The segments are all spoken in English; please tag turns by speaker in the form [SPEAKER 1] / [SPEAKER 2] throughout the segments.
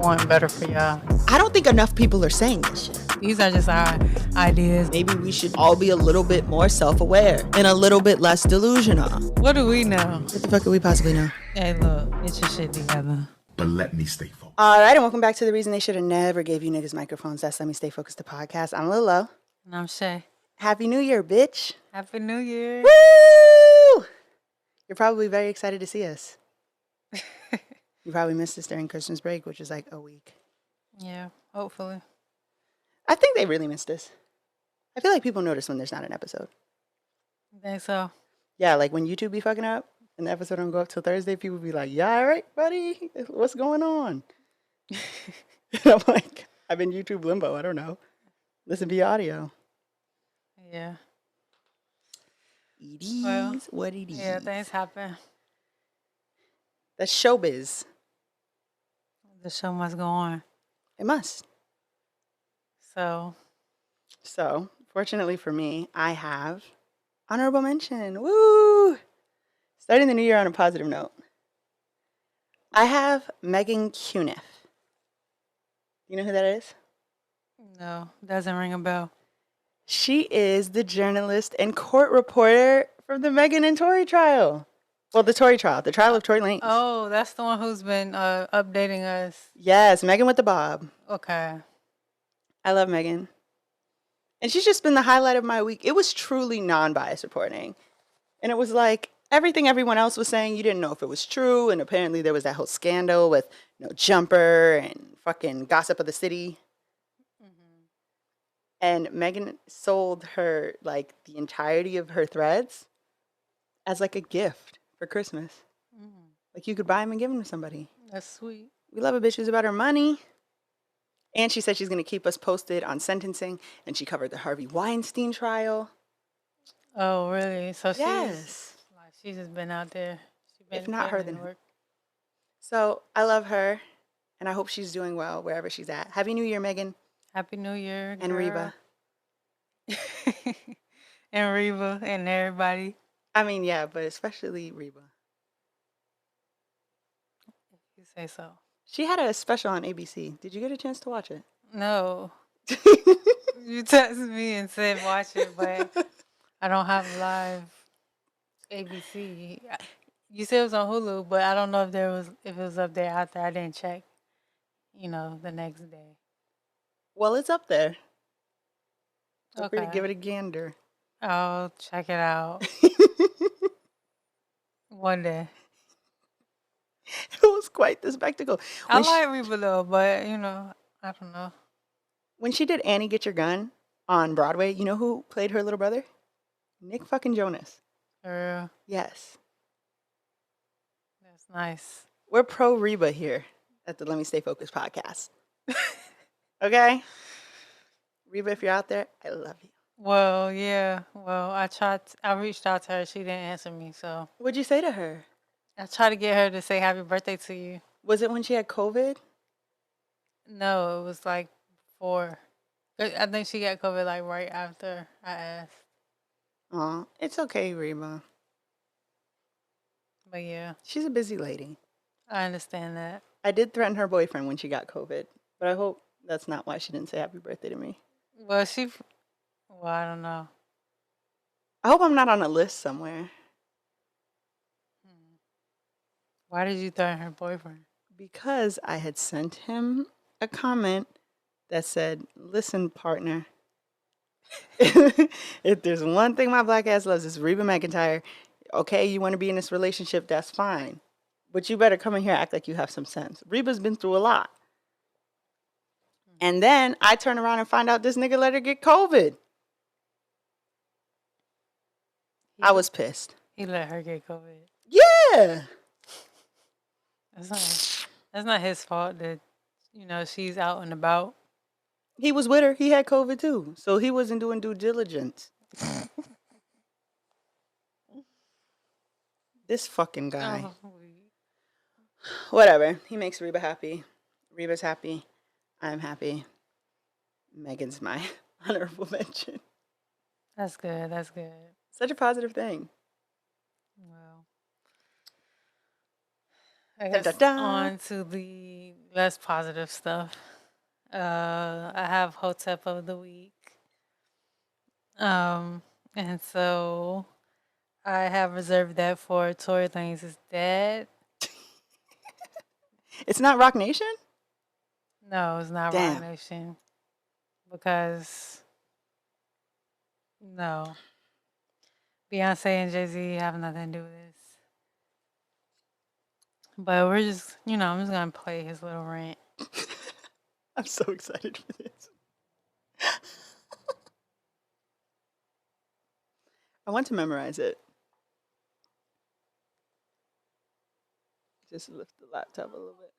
[SPEAKER 1] want better for y'all.
[SPEAKER 2] I don't think enough people are saying this shit.
[SPEAKER 1] These are just our ideas.
[SPEAKER 2] Maybe we should all be a little bit more self-aware and a little bit less delusional.
[SPEAKER 1] What do we know?
[SPEAKER 2] What the fuck could we possibly know?
[SPEAKER 1] Hey, look, get your shit together.
[SPEAKER 3] But let me stay focused.
[SPEAKER 2] All right, and welcome back to The Reason They Should Have Never Gave You Niggas Microphones. That's Let Me Stay Focused, the podcast. I'm Lilo.
[SPEAKER 1] And I'm Shay.
[SPEAKER 2] Happy New Year, bitch.
[SPEAKER 1] Happy New Year.
[SPEAKER 2] Woo! You're probably very excited to see us. You probably missed us during Christmas break, which is like a week.
[SPEAKER 1] Yeah, hopefully.
[SPEAKER 2] I think they really missed us. I feel like people notice when there's not an episode.
[SPEAKER 1] You think so?
[SPEAKER 2] Yeah, like when YouTube be fucking up and the episode don't go up till Thursday, people be like, yeah, all right, buddy, what's going on? And I'm like, I'm in YouTube limbo. I don't know. Listen via audio.
[SPEAKER 1] Yeah.
[SPEAKER 2] It is
[SPEAKER 1] Well,
[SPEAKER 2] what it is.
[SPEAKER 1] Yeah, things happen.
[SPEAKER 2] That's showbiz.
[SPEAKER 1] The show must go on.
[SPEAKER 2] It must.
[SPEAKER 1] So,
[SPEAKER 2] Fortunately for me, I have honorable mention. Woo! Starting the new year on a positive note. I have Megan Cuniff. You know who that is?
[SPEAKER 1] no, doesn't ring a bell.
[SPEAKER 2] She is the journalist and court reporter from the Megan and Tory trial. Well, the Tory trial, the trial of Tory Lanez.
[SPEAKER 1] Oh, that's the one who's been updating us.
[SPEAKER 2] Yes, Megan with the bob.
[SPEAKER 1] Okay.
[SPEAKER 2] I love Megan. And she's just been the highlight of my week. It was truly non-biased reporting. And it was like everything everyone else was saying, you didn't know if it was true. And apparently there was that whole scandal with Jumper and fucking Gossip of the City.
[SPEAKER 1] Mm-hmm.
[SPEAKER 2] And Megan sold her, like, the entirety of her threads as, like, a gift for Christmas.
[SPEAKER 1] Mm,
[SPEAKER 2] Like, you could buy them and give them to somebody.
[SPEAKER 1] that's sweet.
[SPEAKER 2] We love a bitch who's about her money. And she said she's going to keep us posted on sentencing. And she covered the Harvey Weinstein trial.
[SPEAKER 1] Oh, really? So
[SPEAKER 2] Yes.
[SPEAKER 1] she's just been out there. She's been
[SPEAKER 2] If not her,
[SPEAKER 1] putting in
[SPEAKER 2] then
[SPEAKER 1] work.
[SPEAKER 2] So I love her. And I hope she's doing well wherever she's at. Happy New Year, Megan.
[SPEAKER 1] Happy New Year,
[SPEAKER 2] And Reba.
[SPEAKER 1] girl. And Reba and everybody.
[SPEAKER 2] I mean, yeah, but especially Reba.
[SPEAKER 1] You say so.
[SPEAKER 2] She had a special on ABC. Did you get a chance to watch it?
[SPEAKER 1] No. You texted me and said watch it, but I don't have live ABC. You said it was on Hulu, but I don't know if it was up there out there. I didn't check, the next day.
[SPEAKER 2] Well, it's up there. Feel free to
[SPEAKER 1] Okay.
[SPEAKER 2] give it a gander.
[SPEAKER 1] I'll check it out one day.
[SPEAKER 2] It was quite the spectacle.
[SPEAKER 1] I
[SPEAKER 2] When
[SPEAKER 1] like Reba though, but I don't know.
[SPEAKER 2] when she did Annie Get Your Gun on Broadway, you know who played her little brother? Nick fucking Jonas.
[SPEAKER 1] For real.
[SPEAKER 2] Yes.
[SPEAKER 1] That's nice.
[SPEAKER 2] We're pro Reba here at the Let Me Stay Focused podcast. Okay? Reba, if you're out there, I love you.
[SPEAKER 1] Well, yeah. Well, I reached out to her. She didn't answer me, so
[SPEAKER 2] What'd you say to her?
[SPEAKER 1] I tried to get her to say happy birthday to you.
[SPEAKER 2] Was it when she had COVID?
[SPEAKER 1] No, it was like before. I think she got COVID like right after I asked.
[SPEAKER 2] Aw, it's okay, Reba.
[SPEAKER 1] But yeah,
[SPEAKER 2] She's a busy lady.
[SPEAKER 1] I understand that.
[SPEAKER 2] I did threaten her boyfriend when she got COVID, but I hope that's not why she didn't say happy birthday to me.
[SPEAKER 1] Well, I don't know.
[SPEAKER 2] I hope I'm not on a list somewhere
[SPEAKER 1] Why did you threaten her boyfriend?
[SPEAKER 2] because I had sent him a comment that said, listen, partner, if there's one thing my black ass loves, it's Reba McEntire. Okay, you want to be in this relationship, that's fine. But you better come in here and act like you have some sense. Reba's been through a lot. And then I turn around and find out this nigga let her get COVID. I was pissed.
[SPEAKER 1] He let her get COVID.
[SPEAKER 2] Yeah.
[SPEAKER 1] That's not his fault that she's out and about.
[SPEAKER 2] He was with her. He had COVID too. So he wasn't doing due diligence. This fucking guy.
[SPEAKER 1] Oh,
[SPEAKER 2] Whatever. He makes Reba happy. Reba's happy. I'm happy. Megan's my honorable mention.
[SPEAKER 1] that's good. That's good.
[SPEAKER 2] Such a positive thing.
[SPEAKER 1] Well, I
[SPEAKER 2] Dun,
[SPEAKER 1] guess
[SPEAKER 2] dun, dun.
[SPEAKER 1] on to the less positive stuff. I have Hotep of the week. And so I have reserved that for Tory Lanez's dad.
[SPEAKER 2] It's not Rock Nation?
[SPEAKER 1] No, it's not
[SPEAKER 2] Damn.
[SPEAKER 1] Rock Nation. Because, no. Beyonce and Jay-Z have nothing to do with this. But we're just, I'm just going to play his little rant.
[SPEAKER 2] I'm so excited for this. I want to memorize it. Just lift the laptop a little bit.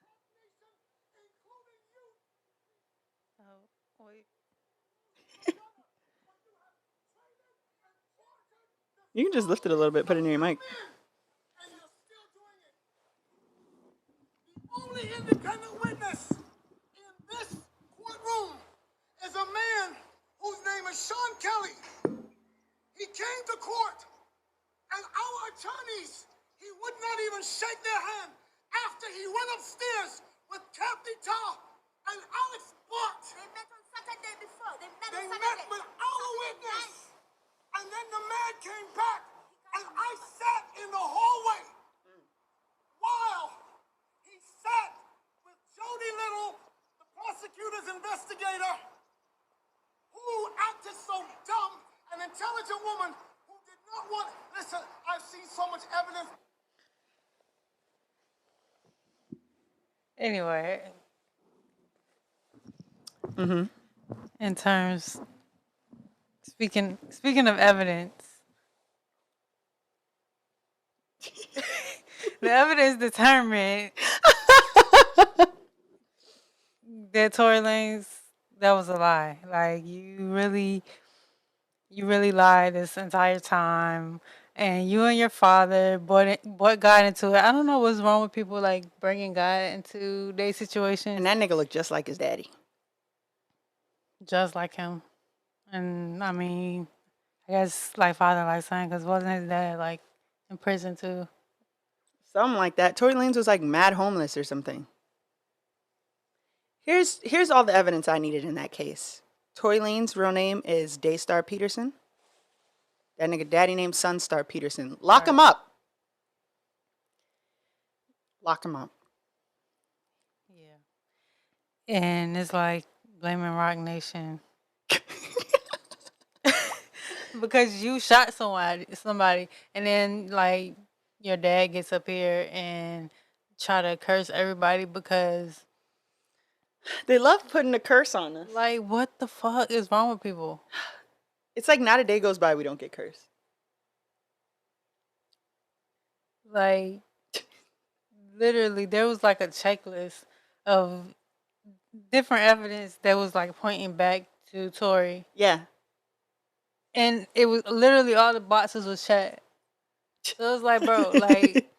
[SPEAKER 1] Oh, wait.
[SPEAKER 2] You can just lift it a little bit, put it near your mic.
[SPEAKER 3] The only independent witness in this courtroom is a man whose name is Sean Kelly. He came to court, and our attorneys, he would not even shake their hand after he went upstairs with Kathy Tarr and Alex Bart.
[SPEAKER 4] They met on Saturday before. They
[SPEAKER 3] They
[SPEAKER 4] met
[SPEAKER 3] met with our witness. And then the man came back, and I sat in the hallway while he sat with Jody Little, the prosecutor's investigator, who acted so dumb, an intelligent woman who did not want. Listen, I've seen so much evidence.
[SPEAKER 1] Anyway. In terms, speaking of evidence, the evidence determined that Tory Lanez, that was a lie. Like, you really lied this entire time, and you and your father brought God into it. I don't know what's wrong with people like bringing God into their situation.
[SPEAKER 2] And that nigga looked just like his daddy.
[SPEAKER 1] Just like him. And I mean, I guess like father, like son, because wasn't his dad like in prison too?
[SPEAKER 2] Something like that. Tory Lanez was like mad homeless or something. Here's all the evidence I needed in that case. Tory Lanez's real name is Daystar Peterson. That nigga daddy named Sunstar Peterson. Lock him up. Lock him up.
[SPEAKER 1] Yeah. And it's like blaming Rock Nation. Because you shot somebody, and then like your dad gets up here and try to curse everybody because
[SPEAKER 2] They love putting a curse on us.
[SPEAKER 1] like what the fuck is wrong with people?
[SPEAKER 2] It's like not a day goes by we don't get cursed.
[SPEAKER 1] Like literally there was like a checklist of different evidence that was like pointing back to Tory.
[SPEAKER 2] Yeah.
[SPEAKER 1] And it was literally all the boxes was checked. So it was like, bro, like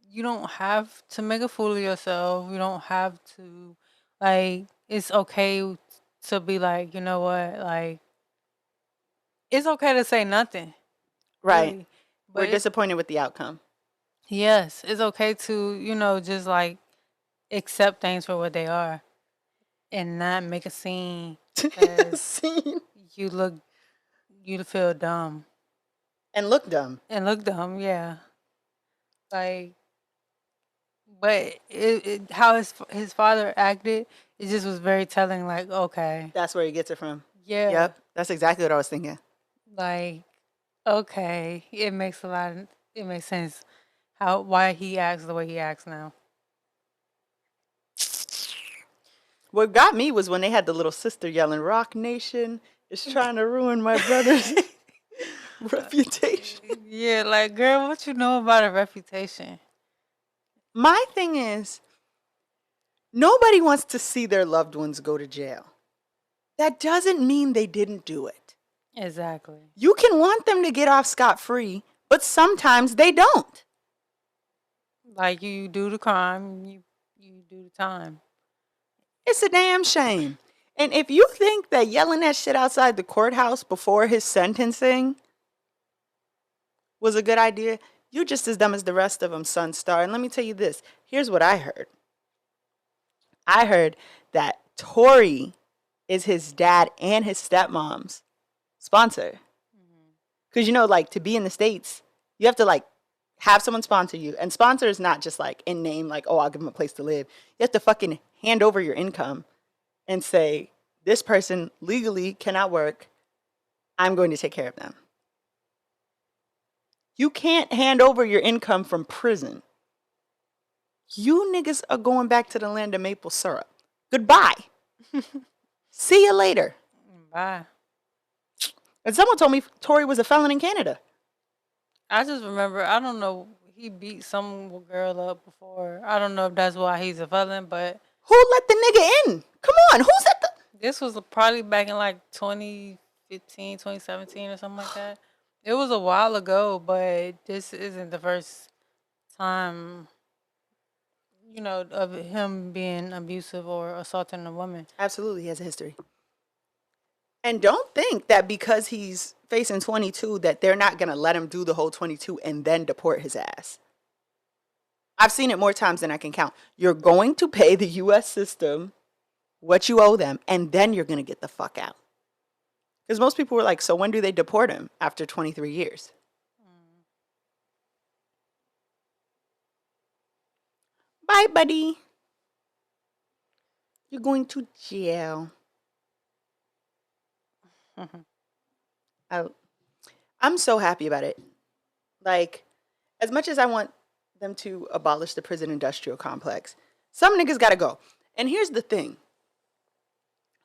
[SPEAKER 1] you don't have to make a fool of yourself. You don't have to, like, it's okay to be like, you know what, like, it's okay to say nothing.
[SPEAKER 2] Right.
[SPEAKER 1] Really.
[SPEAKER 2] We're disappointed with the outcome.
[SPEAKER 1] Yes, it's okay to, just like accept things for what they are and not make a scene.
[SPEAKER 2] Scene.
[SPEAKER 1] You feel dumb.
[SPEAKER 2] And look dumb.
[SPEAKER 1] Yeah. Like, but how his father acted, it just was very telling. Like, okay,
[SPEAKER 2] That's where he gets it from.
[SPEAKER 1] yeah,
[SPEAKER 2] Yep. That's exactly what I was thinking.
[SPEAKER 1] like, okay, it makes sense why he acts the way he acts now.
[SPEAKER 2] What got me was when they had the little sister yelling, "Rock Nation is trying to ruin my brother's reputation."
[SPEAKER 1] Yeah, like, girl, what you know about a reputation?
[SPEAKER 2] My thing is, nobody wants to see their loved ones go to jail. That doesn't mean they didn't do it.
[SPEAKER 1] Exactly.
[SPEAKER 2] You can want them to get off scot-free, but sometimes they don't.
[SPEAKER 1] Like, you do the crime, you do the time.
[SPEAKER 2] It's a damn shame. And if you think that yelling that shit outside the courthouse before his sentencing was a good idea, You just as dumb as the rest of them, son star. And let me tell you this. Here's what I heard. I heard that Tory is his dad and his stepmom's sponsor. Because, you know, like, to be in the States, you have to, like, have someone sponsor you. And sponsor is not just, like, in name, like, oh, I'll give them a place to live. You have to fucking hand over your income and say, this person legally cannot work. I'm going to take care of them. You can't hand over your income from prison. You niggas are going back to the land of maple syrup. Goodbye. See you later.
[SPEAKER 1] Bye.
[SPEAKER 2] And someone told me Tory was a felon in Canada.
[SPEAKER 1] I just remember, I don't know, he beat some girl up before. I don't know if that's why he's a felon, but
[SPEAKER 2] Who let the nigga in? Come on, who's at the...
[SPEAKER 1] this was probably back in like 2015, 2017 or something like that. It was a while ago, but this isn't the first time, you know, of him being abusive or assaulting a woman.
[SPEAKER 2] Absolutely, he has a history. And don't think that because he's facing 22 that they're not going to let him do the whole 22 and then deport his ass. I've seen it more times than I can count. You're going to pay the U.S. system what you owe them, and then you're going to get the fuck out. Because most people were like, so when do they deport him? After 23 years. Bye, buddy. You're going to jail. I'm so happy about it. Like, as much as I want them to abolish the prison industrial complex, some niggas gotta go. And here's the thing.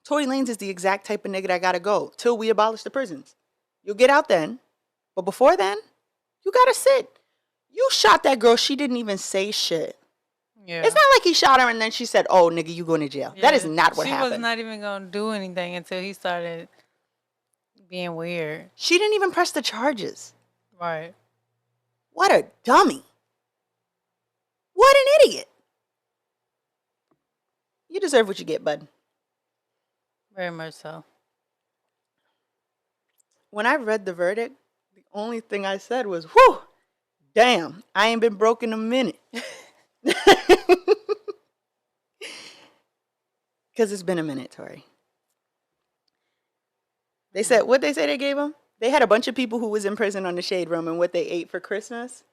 [SPEAKER 2] Tory Lanez is the exact type of nigga that gotta go till we abolish the prisons. You'll get out then, but before then, you gotta sit. You shot that girl, she didn't even say shit.
[SPEAKER 1] Yeah.
[SPEAKER 2] It's not like he shot her and then she said, oh, nigga, you going to jail.
[SPEAKER 1] Yeah.
[SPEAKER 2] That is not what
[SPEAKER 1] She
[SPEAKER 2] happened.
[SPEAKER 1] was not even going to do anything until he started being weird.
[SPEAKER 2] She didn't even press the charges.
[SPEAKER 1] Right.
[SPEAKER 2] What a dummy. What an idiot. You deserve what you get, bud.
[SPEAKER 1] Very much so.
[SPEAKER 2] When I read the verdict, the only thing I said was, whew, damn, I ain't been broke in a minute. Because it's been a minute, Tori. They said, what they say they gave him? They had a bunch of people who was in prison on the Shade Room and what they ate for Christmas.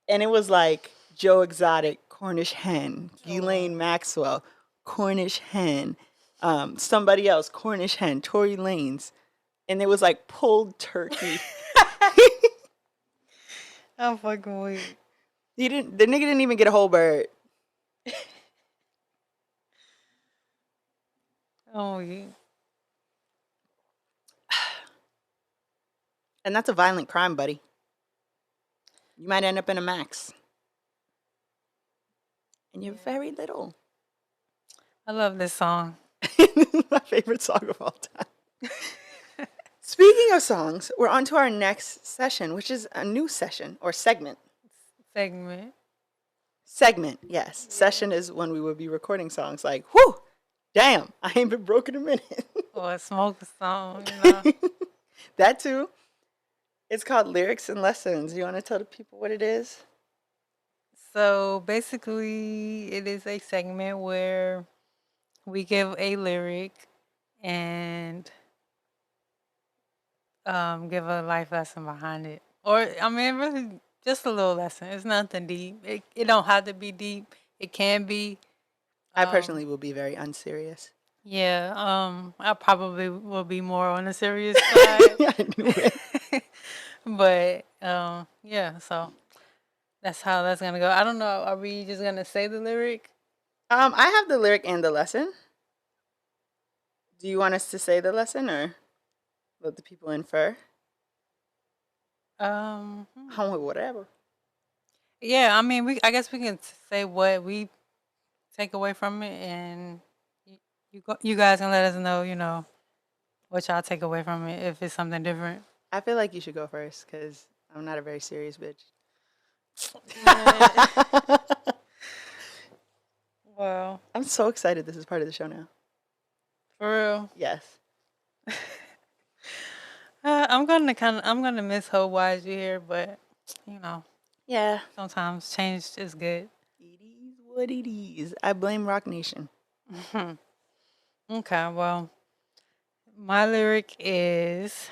[SPEAKER 2] And it was like Joe Exotic, Cornish hen, Ghislaine Maxwell, Cornish hen, somebody else, Cornish hen, Tory Lanez. And it was like pulled turkey.
[SPEAKER 1] I'm fucking weak.
[SPEAKER 2] The nigga didn't even get a whole bird.
[SPEAKER 1] Oh, yeah.
[SPEAKER 2] And that's a violent crime, buddy. You might end up in a max. And you're very little.
[SPEAKER 1] I love this song.
[SPEAKER 2] My favorite song of all time. Speaking of songs, we're on to our next session, which is a new session or segment.
[SPEAKER 1] Segment.
[SPEAKER 2] Segment, yes. Session is when we would be recording songs like, whew, damn, I ain't been broke in a minute.
[SPEAKER 1] Or a smoke song, you know.
[SPEAKER 2] That too. It's called Lyrics and Lessons. You want to tell the people what it is?
[SPEAKER 1] So basically, it is a segment where we give a lyric and give a life lesson behind it. Or, I mean, really, just a little lesson. It's nothing deep. It don't have to be deep. It can be.
[SPEAKER 2] I personally will be very unserious.
[SPEAKER 1] Yeah, I probably will be more on the serious side.
[SPEAKER 2] I knew it.
[SPEAKER 1] But, yeah, so that's how that's going to go. I don't know. Are we just going to say the lyric?
[SPEAKER 2] I have the lyric and the lesson. Do you want us to say the lesson or let the people infer? Whatever.
[SPEAKER 1] Yeah, I mean, I guess we can say what we take away from it, and you guys can let us know, you know, what y'all take away from it if it's something different.
[SPEAKER 2] I feel like you should go first because I'm not a very serious bitch.
[SPEAKER 1] Well,
[SPEAKER 2] I'm so excited this is part of the show now.
[SPEAKER 1] for real.
[SPEAKER 2] Yes.
[SPEAKER 1] I'm gonna miss Ho Wise here, but
[SPEAKER 2] Yeah.
[SPEAKER 1] sometimes change is good.
[SPEAKER 2] It is what it is. I blame Rock Nation.
[SPEAKER 1] Okay, well, my lyric is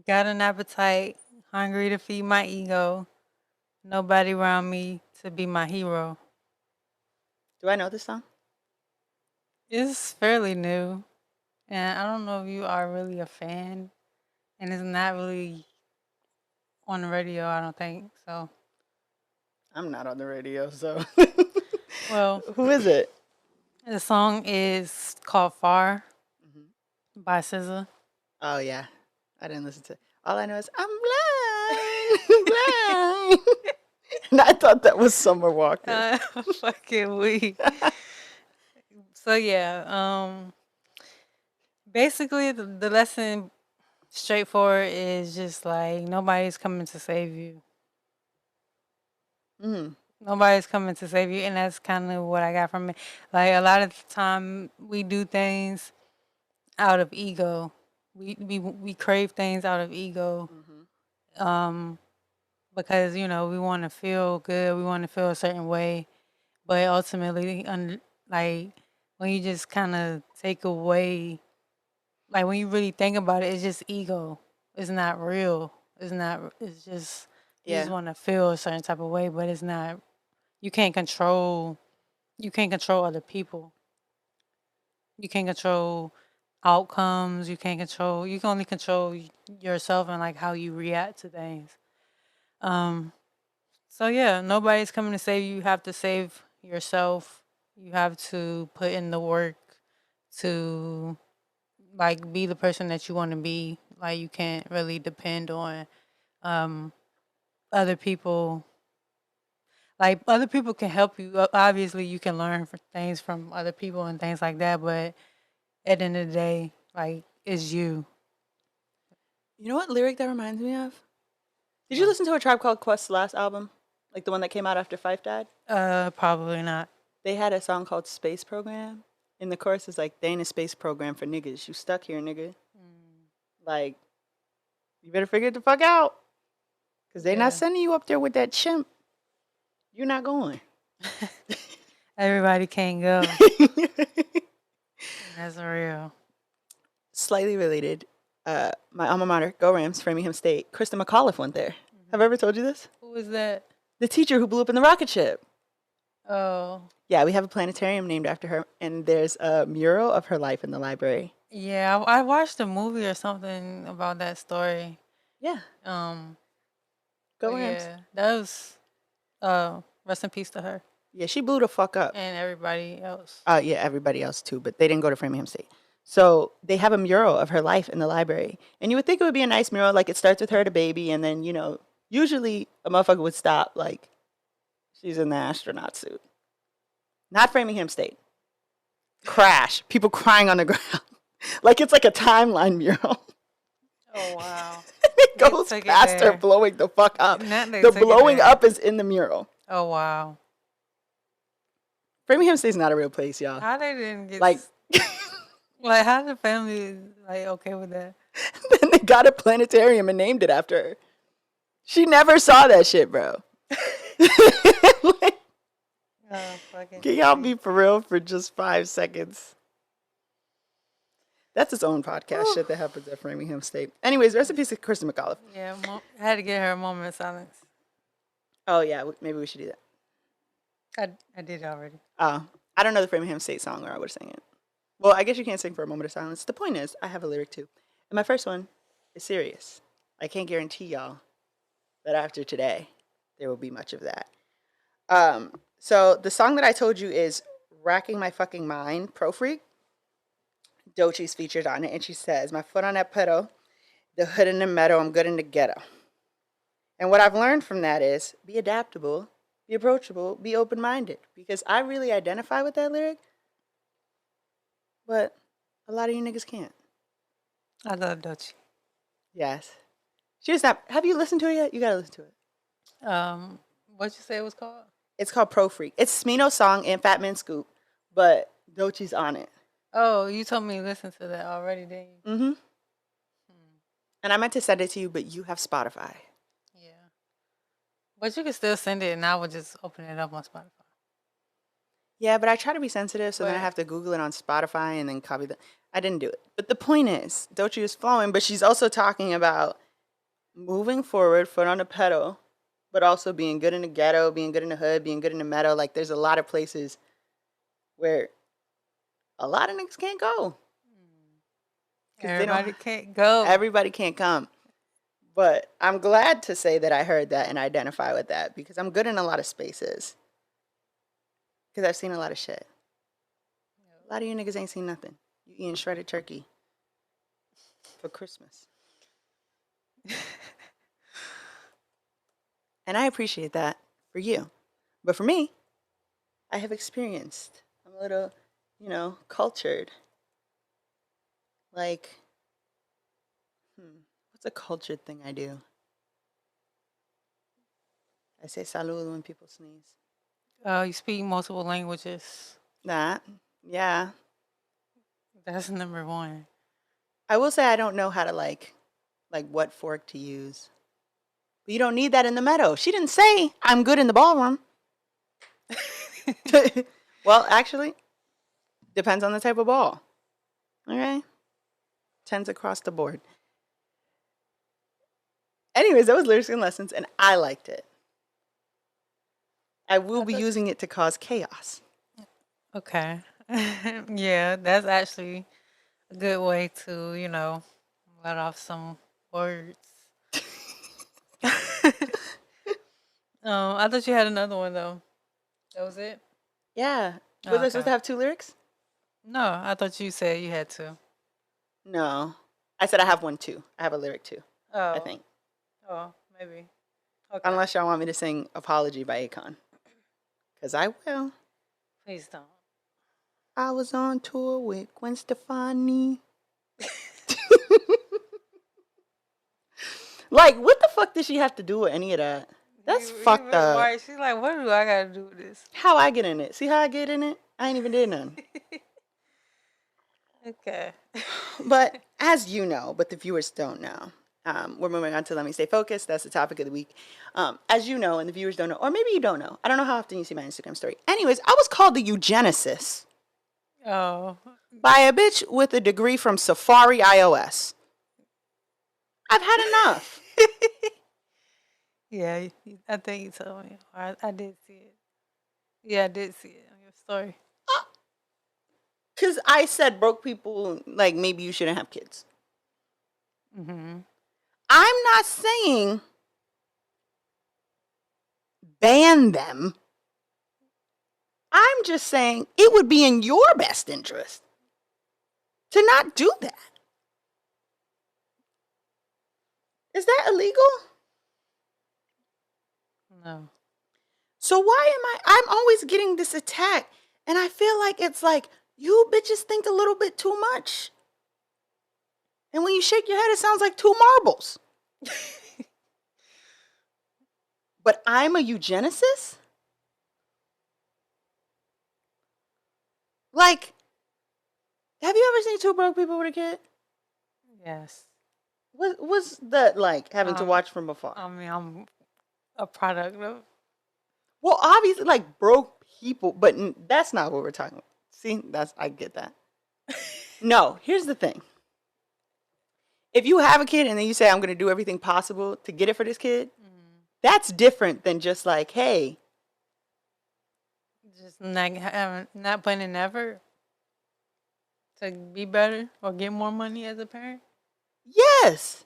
[SPEAKER 1] got an appetite, hungry to feed my ego. Nobody around me to be my hero.
[SPEAKER 2] Do I know this song?
[SPEAKER 1] It's fairly new, and I don't know if you are really a fan, and it's not really on the radio, I don't think. So,
[SPEAKER 2] I'm not on the radio, so.
[SPEAKER 1] well,
[SPEAKER 2] Who is it?
[SPEAKER 1] the song is called Far by SZA.
[SPEAKER 2] Oh, yeah. I didn't listen to it. All I know is, I'm blind. I'm blind. And I thought that was Summer Walker.
[SPEAKER 1] Fucking weak. So yeah, basically the lesson straightforward is just like nobody's coming to save you. Nobody's coming to save you, and that's kind of what I got from it. Like a lot of the time, we do things out of ego. We crave things out of ego, because we want to feel good. We want to feel a certain way, but ultimately, like when you just kind of take away, like when you really think about it, it's just ego. It's not real. It's not. It's just you just
[SPEAKER 2] Yeah.
[SPEAKER 1] want to feel a certain type of way, but it's not. You can't control. You can't control other people. You can't control outcomes. You can't control. You can only control yourself and like how you react to things. So yeah, nobody's coming to save you. You have to save yourself. You have to put in the work to like be the person that you want to be. Like you can't really depend on other people. Like other people can help you. Obviously, you can learn things from other people and things like that. But at the end of the day, like it's you.
[SPEAKER 2] You know what lyric that reminds me of? Did you listen to A Tribe Called Quest's last album? Like the one that came out after Phife died?
[SPEAKER 1] Probably not.
[SPEAKER 2] They had a song called Space Program. In the chorus is like, they ain't a space program for niggas. You stuck here, nigga. Like, you better figure it the fuck out. Because they
[SPEAKER 1] Yeah.
[SPEAKER 2] not sending you up there with that chimp. You're not going.
[SPEAKER 1] Everybody can't go. That's real.
[SPEAKER 2] Slightly related. My alma mater, Go Rams, Framingham State. Krista McAuliffe went there. Have I ever told you this?
[SPEAKER 1] Who was that?
[SPEAKER 2] The teacher who blew up in the rocket ship.
[SPEAKER 1] Oh,
[SPEAKER 2] Yeah, we have a planetarium named after her, and there's a mural of her life in the library.
[SPEAKER 1] yeah. I watched a movie or something about that story.
[SPEAKER 2] Yeah.
[SPEAKER 1] Um,
[SPEAKER 2] Go
[SPEAKER 1] but
[SPEAKER 2] Rams.
[SPEAKER 1] yeah, that was rest in peace to her
[SPEAKER 2] Yeah, she blew the fuck up.
[SPEAKER 1] and everybody else.
[SPEAKER 2] Yeah, everybody else too, but they didn't go to Framingham State. So they have a mural of her life in the library. And you would think it would be a nice mural, like it starts with her at a baby, and then, usually a motherfucker would stop, like, she's in the astronaut suit. Not Framingham State. Crash. People crying on the ground. Like it's like a timeline mural.
[SPEAKER 1] Oh wow.
[SPEAKER 2] It
[SPEAKER 1] They
[SPEAKER 2] goes
[SPEAKER 1] took it
[SPEAKER 2] past her
[SPEAKER 1] there.
[SPEAKER 2] blowing the fuck up.
[SPEAKER 1] Not they
[SPEAKER 2] The
[SPEAKER 1] took it
[SPEAKER 2] blowing
[SPEAKER 1] there.
[SPEAKER 2] up is in the mural.
[SPEAKER 1] Oh wow.
[SPEAKER 2] Framingham State's not a real place, y'all.
[SPEAKER 1] How they didn't get
[SPEAKER 2] Like,
[SPEAKER 1] like how the family like okay with that?
[SPEAKER 2] then they got a planetarium and named it after her. She never saw that shit, bro. Like,
[SPEAKER 1] Oh fucking.
[SPEAKER 2] can y'all be for real for just 5 seconds? That's its own podcast shit that happens at Framingham State. Anyways, rest in peace to Kristen McAuliffe.
[SPEAKER 1] Yeah, I had to get her a moment of silence.
[SPEAKER 2] Oh, yeah, maybe we should do that.
[SPEAKER 1] I did already.
[SPEAKER 2] I don't know the Framingham State song, or I would have sang it. Well, I guess you can't sing for a moment of silence. The point is, I have a lyric too. And my first one is serious. I can't guarantee y'all that after today, there will be much of that. So the song that I told you is Racking My Fucking Mind, Pro Freak. Dochi's featured on it, and she says, my foot on that pedal, the hood in the meadow, I'm good in the ghetto. And what I've learned from that is be adaptable, be approachable, be open-minded. Because I really identify with that lyric, but a lot of you niggas can't.
[SPEAKER 1] I love Dochi.
[SPEAKER 2] Yes. She was not. Have you listened to it yet? You gotta listen to it.
[SPEAKER 1] What you say it was called?
[SPEAKER 2] It's called Pro Freak. It's Smino's song and Fat Man Scoop, but Dochi's on it.
[SPEAKER 1] Oh, you told me to listen to that already, didn't you?
[SPEAKER 2] Mm-hmm. And I meant to send it to you, but you have Spotify.
[SPEAKER 1] Yeah. But you can still send it, and I would just open it up on Spotify.
[SPEAKER 2] Yeah, but I try to be sensitive, so then I
[SPEAKER 1] But-
[SPEAKER 2] have to Google it on Spotify and then copy the. I didn't do it. But the point is, Doechii is flowing, but she's also talking about moving forward, foot on the pedal, but also being good in the ghetto, being good in the hood, being good in the meadow. Like, there's a lot of places where a lot of niggas can't go. 'Cause they don't-
[SPEAKER 1] Everybody can't go.
[SPEAKER 2] Everybody can't come. But I'm glad to say that I heard that and identify with that because I'm good in a lot of spaces. Because I've seen a lot of shit. A lot of you niggas ain't seen nothing. You eating shredded turkey for Christmas. And I appreciate that for you. But for me, I have experienced. I'm a little, cultured. Like, what's a cultured thing I do? I say salud when people sneeze.
[SPEAKER 1] You speak multiple languages.
[SPEAKER 2] That, yeah.
[SPEAKER 1] That's number one.
[SPEAKER 2] I will say I don't know how to like what fork to use. But you don't need that in the meadow. She didn't say I'm good in the ballroom. Well, actually, depends on the type of ball. Okay? Tends across the board. Anyways, that was lyrics and lessons, and I liked it. I will be using it to cause chaos.
[SPEAKER 1] Okay. Yeah, that's actually a good way to, let off some words. I thought you had another one though. That was it?
[SPEAKER 2] Yeah.
[SPEAKER 1] Oh,
[SPEAKER 2] Was I supposed
[SPEAKER 1] okay.
[SPEAKER 2] to have 2 lyrics?
[SPEAKER 1] No, I thought you said you had to.
[SPEAKER 2] No. I said I have one too. I have a lyric too,
[SPEAKER 1] Oh.
[SPEAKER 2] I think.
[SPEAKER 1] Oh, maybe. Okay.
[SPEAKER 2] Unless y'all want me to sing Apology by Akon. Because I will.
[SPEAKER 1] Please don't.
[SPEAKER 2] I was on tour with Gwen Stefani. Like, what the fuck did she have to do with any of that? That's fucked up.
[SPEAKER 1] Right. She's like, what do I gotta do with this?
[SPEAKER 2] How I get in it? See how I get in it? I ain't even did nothing.
[SPEAKER 1] Okay.
[SPEAKER 2] But as you know, but the viewers don't know, we're moving on to Let Me Stay Focused. That's the topic of the week. As you know, and the viewers don't know, or maybe you don't know. I don't know how often you see my Instagram story. Anyways, I was called the eugenicist
[SPEAKER 1] Oh.
[SPEAKER 2] by a bitch with a degree from Safari iOS. I've had enough.
[SPEAKER 1] Yeah, I think you told me. I did see it. Yeah, I did see it on your story.
[SPEAKER 2] Because I said broke people, like, maybe you shouldn't have kids.
[SPEAKER 1] Mm-hmm.
[SPEAKER 2] I'm not saying ban them. I'm just saying it would be in your best interest to not do that. Is that illegal?
[SPEAKER 1] No.
[SPEAKER 2] So why I'm always getting this attack, and I feel like it's like you bitches think a little bit too much. And when you shake your head, it sounds like 2 marbles. But I'm a eugenicist? Like, have you ever seen 2 broke people with a kid?
[SPEAKER 1] Yes.
[SPEAKER 2] What's that like, having to watch from afar?
[SPEAKER 1] I mean, I'm a product of.
[SPEAKER 2] Well, obviously, like, broke people, but that's not what we're talking about. See, I get that. No, here's the thing. If you have a kid and then you say, I'm going to do everything possible to get it for this kid, that's different than just like, hey.
[SPEAKER 1] Just not putting in effort to be better or get more money as a parent.
[SPEAKER 2] Yes.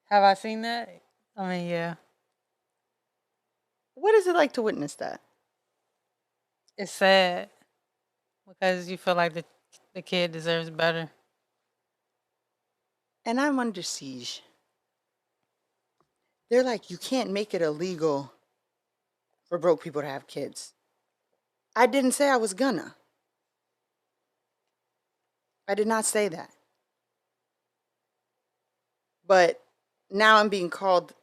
[SPEAKER 1] Have I seen that? I mean, yeah.
[SPEAKER 2] What is it like to witness that?
[SPEAKER 1] It's sad because you feel like the kid deserves better.
[SPEAKER 2] And I'm under siege. They're like, you can't make it illegal for broke people to have kids. I didn't say I was gonna. I did not say that. But now I'm being called,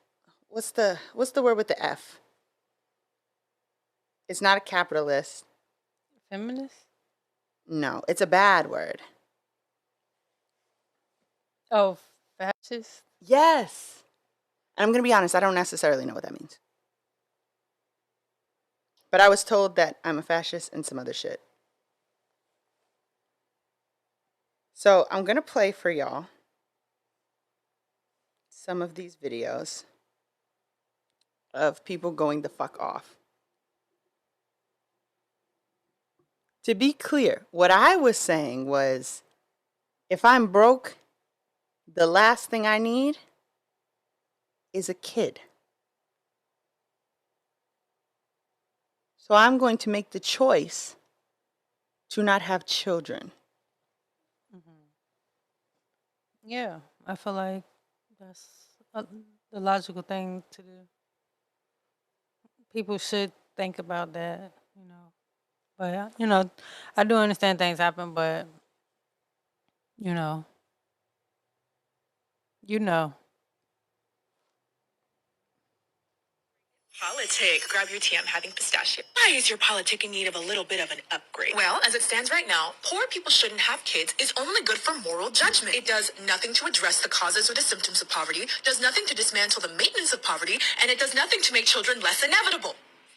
[SPEAKER 2] what's the word with the F? It's not a capitalist.
[SPEAKER 1] Feminist?
[SPEAKER 2] No, it's a bad word.
[SPEAKER 1] Oh, fascist.
[SPEAKER 2] Yes. And I'm going to be honest, I don't necessarily know what that means. But I was told that I'm a fascist and some other shit. So I'm going to play for y'all some of these videos of people going the fuck off. To be clear, what I was saying was if I'm broke, the last thing I need is a kid. So I'm going to make the choice to not have children.
[SPEAKER 1] Yeah, I feel like that's the logical thing to do. People should think about that, you know. But I do understand things happen, but you know, you know.
[SPEAKER 5] Politic. Grab your tea. I'm having pistachio. Why is your politic in need of a little bit of an upgrade? Well, as it stands right now, poor people shouldn't have kids is only good for moral judgment. It does nothing to address the causes or the symptoms of poverty, does nothing to dismantle the maintenance of poverty, and it does nothing to make children less inevitable.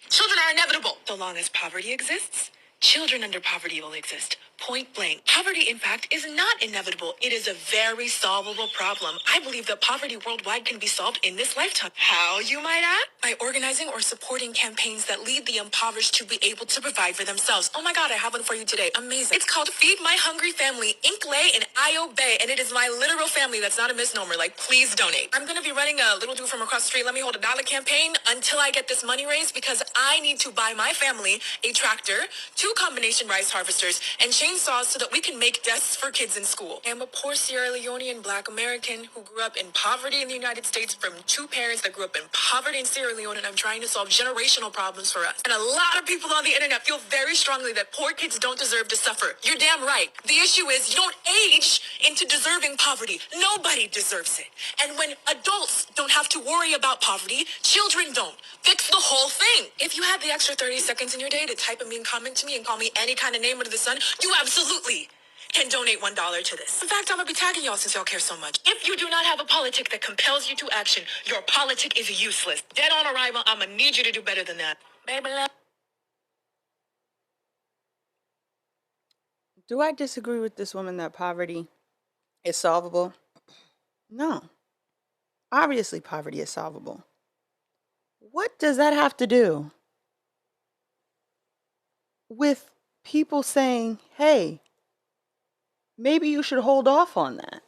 [SPEAKER 5] Children are inevitable. So long as poverty exists, children under poverty will exist. Point blank. Poverty, in fact, is not inevitable. It is a very solvable problem. I believe that poverty worldwide can be solved in this lifetime. How, you might ask? By organizing or supporting campaigns that lead the impoverished to be able to provide for themselves. Oh my God, I have one for you today. Amazing. It's called Feed My Hungry Family, Inklay, and I Obey, and it is my literal family. That's not a misnomer. Like, please donate. I'm going to be running a little dude from across the street. Let me hold $1 campaign until I get this money raised because I need to buy my family a tractor, 2 combination rice harvesters, and chainsaws so that we can make desks for kids in school. I'm a poor Sierra Leonean Black American who grew up in poverty in the United States from 2 parents that grew up in poverty in Sierra Leone, and I'm trying to solve generational problems for us. And a lot of people on the internet feel very strongly that poor kids don't deserve to suffer. You're damn right. The issue is you don't age into deserving poverty. Nobody deserves it. And when adults don't have to worry about poverty, children don't. Fix the whole thing. If you have the extra 30 seconds in your day to type a mean comment to me and call me any kind of name under the sun, you absolutely can donate $1 to this. In fact, I'm gonna be tagging y'all since y'all care so much. If you do not have a politic that compels you to action, your politic is useless. Dead on arrival, I'm gonna need you to do better than that. Baby love.
[SPEAKER 2] Do I disagree with this woman that poverty is solvable? No. Obviously, poverty is solvable. What does that have to do with people saying, hey, maybe you should hold off on that?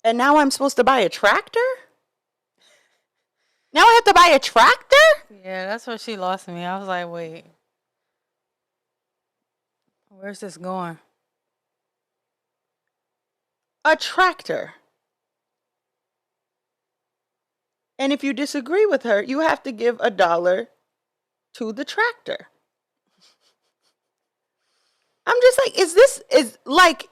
[SPEAKER 2] And now I'm supposed to buy a tractor? Now I have to buy a tractor?
[SPEAKER 1] Yeah, that's where she lost me. I was like, wait, where's this going?
[SPEAKER 2] A tractor. And if you disagree with her, you have to give $1 to the tractor. I'm just like, is like,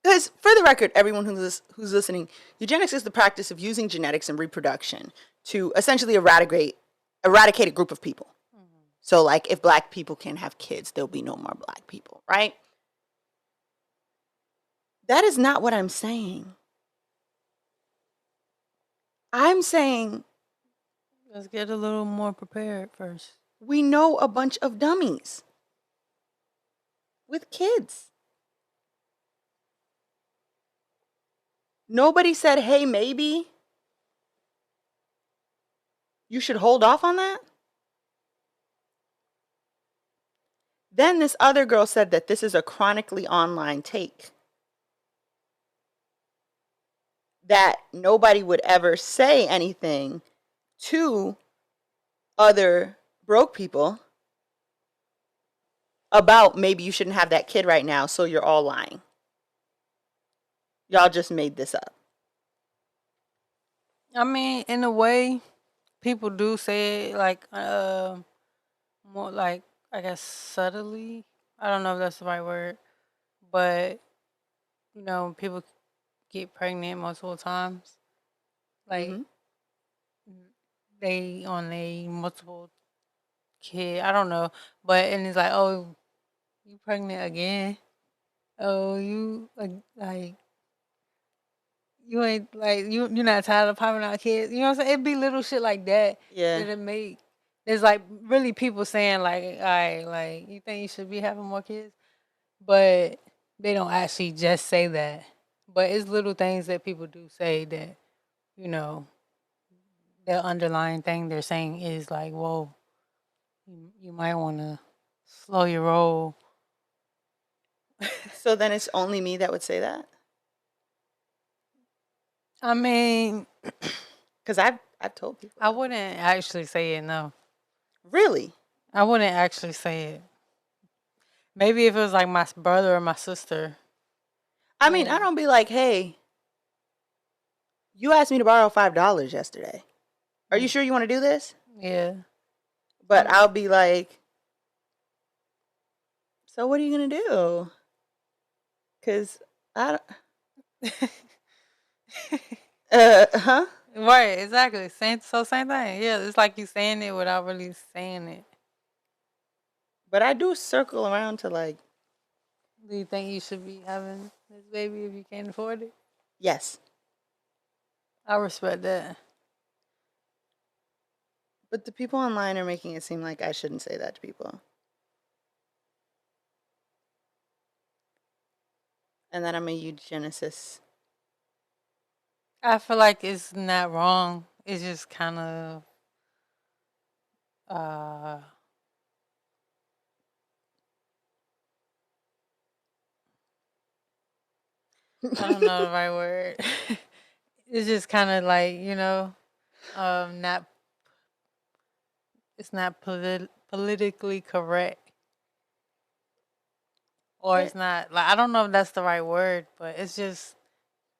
[SPEAKER 2] because for the record, everyone who's listening, eugenics is the practice of using genetics and reproduction to essentially eradicate a group of people. So like if black people can't have kids, there'll be no more black people, right? That is not what I'm saying. I'm saying
[SPEAKER 1] Let's get a little more prepared first.
[SPEAKER 2] we know a bunch of dummies with kids. Nobody said, hey, maybe you should hold off on that. Then this other girl said that this is a chronically online take. That nobody would ever say anything to other broke people about maybe you shouldn't have that kid right now, so you're all lying. Y'all just made this up.
[SPEAKER 1] I mean, in a way, people do say it like more like I guess subtly. I don't know if that's the right word, but people get pregnant multiple times. Like they on a multiple kid. I don't know, but and it's like, oh, you pregnant again? oh, you like you ain't like you're not tired of popping out kids. You know what I'm saying? It'd be little shit like that
[SPEAKER 2] Yeah.
[SPEAKER 1] that it make. There's like really people saying like, all right, like you think you should be having more kids, but they don't actually just say that. But it's little things that people do say that, you know, the underlying thing they're saying is like, whoa, you might want to slow your roll.
[SPEAKER 2] So then it's only me that would say that?
[SPEAKER 1] I mean,
[SPEAKER 2] Because I've told people.
[SPEAKER 1] I wouldn't actually say it, no.
[SPEAKER 2] Really?
[SPEAKER 1] I wouldn't actually say it. Maybe if it was like my brother or my sister.
[SPEAKER 2] I mean,
[SPEAKER 1] Yeah.
[SPEAKER 2] I don't be like, hey, you asked me to borrow $5 yesterday. Are you sure you want to do this?
[SPEAKER 1] Yeah.
[SPEAKER 2] But I'll be like, so what are you going to do? Because I don't. Huh?
[SPEAKER 1] Right, exactly. Same thing. Yeah, it's like you saying it without really saying it.
[SPEAKER 2] But I do circle around to like,
[SPEAKER 1] Do you think you should be having this baby if you can't afford it?
[SPEAKER 2] yes.
[SPEAKER 1] I respect that.
[SPEAKER 2] But the people online are making it seem like I shouldn't say that to people. And that I'm a eugenicist.
[SPEAKER 1] I feel like it's not wrong. It's just kind of I don't know the right word. It's just kind of like, you know, not it's not politically correct. Or it's not like I don't know if that's the right word, but it's just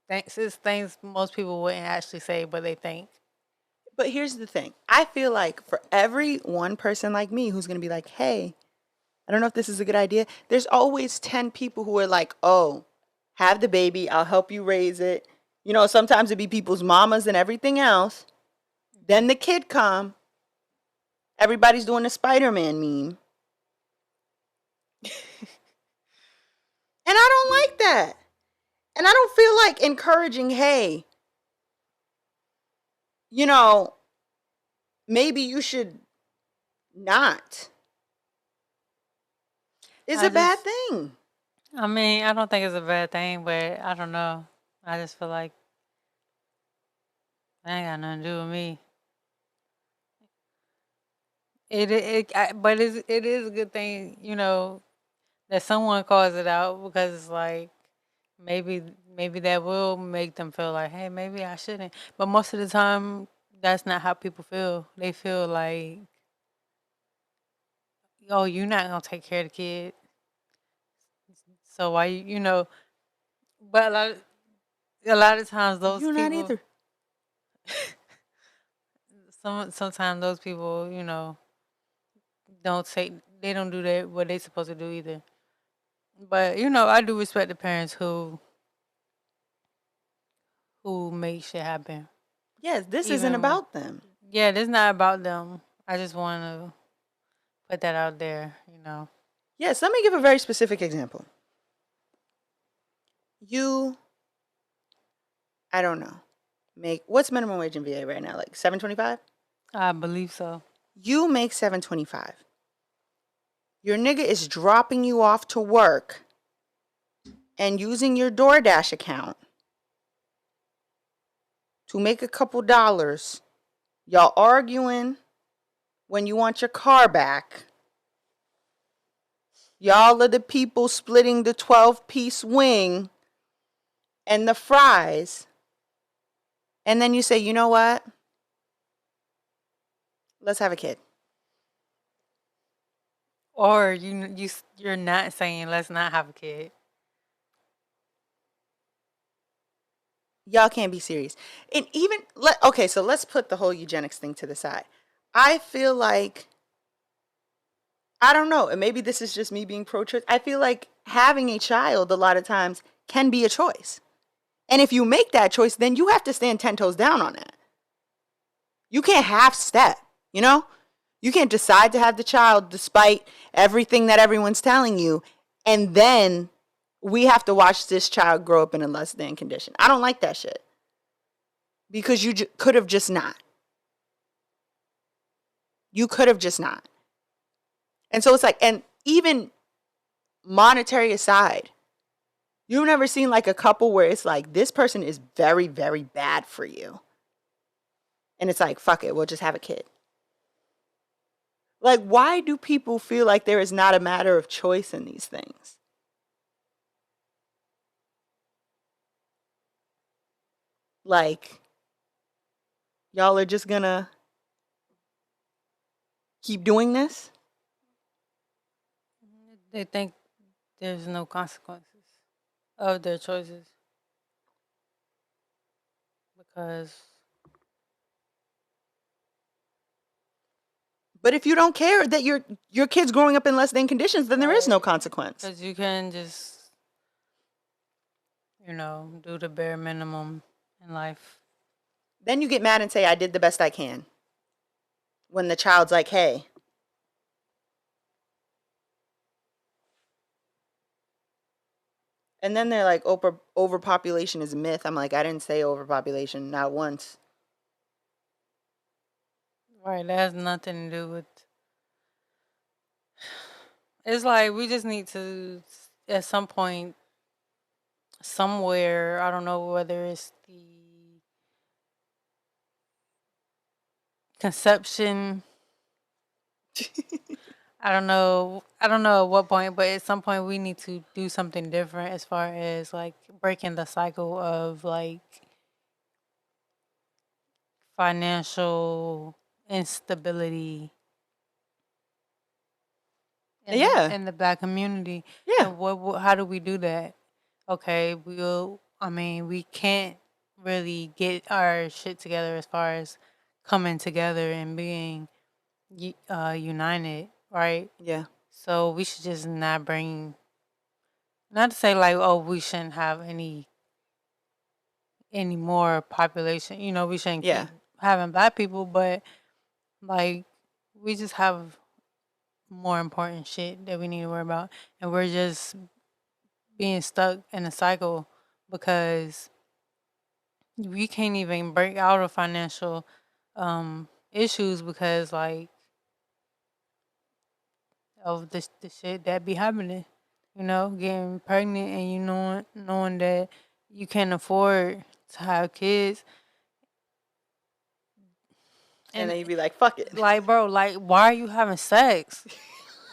[SPEAKER 1] it's things most people wouldn't actually say, but they think.
[SPEAKER 2] But here's the thing. I feel like for every one person like me who's going to be like, hey, I don't know if this is a good idea, there's always 10 people who are like, oh, have the baby. I'll help you raise it. You know, sometimes it'd be people's mamas and everything else. Then the kid come. Everybody's doing the Spider-Man meme. And I don't like that. And I don't feel like encouraging, hey, you know, maybe you should not. It's a bad thing.
[SPEAKER 1] I mean, I don't think it's a bad thing, but I don't know. I just feel like that ain't got nothing to do with me. But it is a good thing, you know, that someone calls it out because it's like maybe that will make them feel like, hey, maybe I shouldn't. But most of the time, that's not how people feel. They feel like, oh, you're not gonna take care of the kid, so why you know? But a lot of times those
[SPEAKER 2] You're
[SPEAKER 1] people,
[SPEAKER 2] not either.
[SPEAKER 1] sometimes those people, you know, they don't do that what they supposed to do either. But you know, I do respect the parents who make shit happen.
[SPEAKER 2] Yes, this isn't about them.
[SPEAKER 1] Yeah, this not about them. I just want to put that out there, you know.
[SPEAKER 2] Yes, let me give a very specific example. You, I don't know, make, what's minimum wage in VA right now? Like $7.25?
[SPEAKER 1] I believe so.
[SPEAKER 2] You make $7.25. Your nigga is dropping you off to work and using your DoorDash account to make a couple dollars. Y'all arguing when you want your car back. Y'all are the people splitting the 12-piece wing and the fries. And then you say, you know what? Let's have a kid.
[SPEAKER 1] Or you're not saying let's not have a kid.
[SPEAKER 2] Y'all can't be serious. And even, okay, so let's put the whole eugenics thing to the side. I feel like, I don't know, and maybe this is just me being pro-choice. I feel like having a child a lot of times can be a choice. And if you make that choice, then you have to stand 10 toes down on that. You can't half step, you know? You can't decide to have the child despite everything that everyone's telling you and then we have to watch this child grow up in a less than condition. I don't like that shit. Because you could have just not. You could have just not. And so it's like, and even monetary aside, you've never seen like a couple where it's like, this person is very, very bad for you. And it's like, fuck it, we'll just have a kid. Like, why do people feel like there is not a matter of choice in these things? Like, y'all are just gonna keep doing this?
[SPEAKER 1] They think there's no consequences of their choices because
[SPEAKER 2] But if you don't care that your kid's growing up in less than conditions, then there is no consequence.
[SPEAKER 1] because you can just, you know, do the bare minimum in life.
[SPEAKER 2] Then you get mad and say, I did the best I can. When the child's like, hey. And then they're like, overpopulation is a myth. I'm like, I didn't say overpopulation, not once.
[SPEAKER 1] Right, that has nothing to do with. It's like we just need to, at some point, somewhere, I don't know whether it's the conception. I don't know at what point, but at some point we need to do something different as far as like breaking the cycle of like financial instability in the Black community.
[SPEAKER 2] Yeah.
[SPEAKER 1] And how do we do that? Okay, we can't really get our shit together as far as coming together and being united, right?
[SPEAKER 2] Yeah.
[SPEAKER 1] So we should just not to say like, oh, we shouldn't have any more population. You know, we shouldn't keep having Black people, but like we just have more important shit that we need to worry about, and we're just being stuck in a cycle because we can't even break out of financial issues because like of the shit that be happening. You know, getting pregnant and you knowing that you can't afford to have kids.
[SPEAKER 2] And then you'd be like, fuck it.
[SPEAKER 1] Like, bro, like, why are you having sex?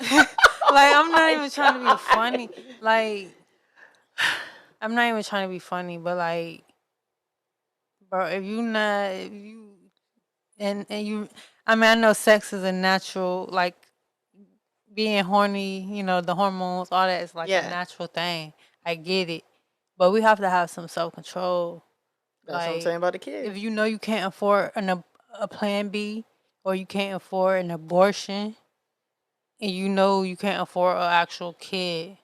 [SPEAKER 1] Like, I'm not even trying to be funny. Like, I'm not even trying to be funny, but like, bro, if you, and you, I mean, I know sex is a natural, like, being horny, you know, the hormones, all that is like a natural thing. I get it. But we have to have some self-control.
[SPEAKER 2] That's what I'm saying about the kids.
[SPEAKER 1] If you know you can't afford a plan B or you can't afford an abortion and you know you can't afford an actual kid,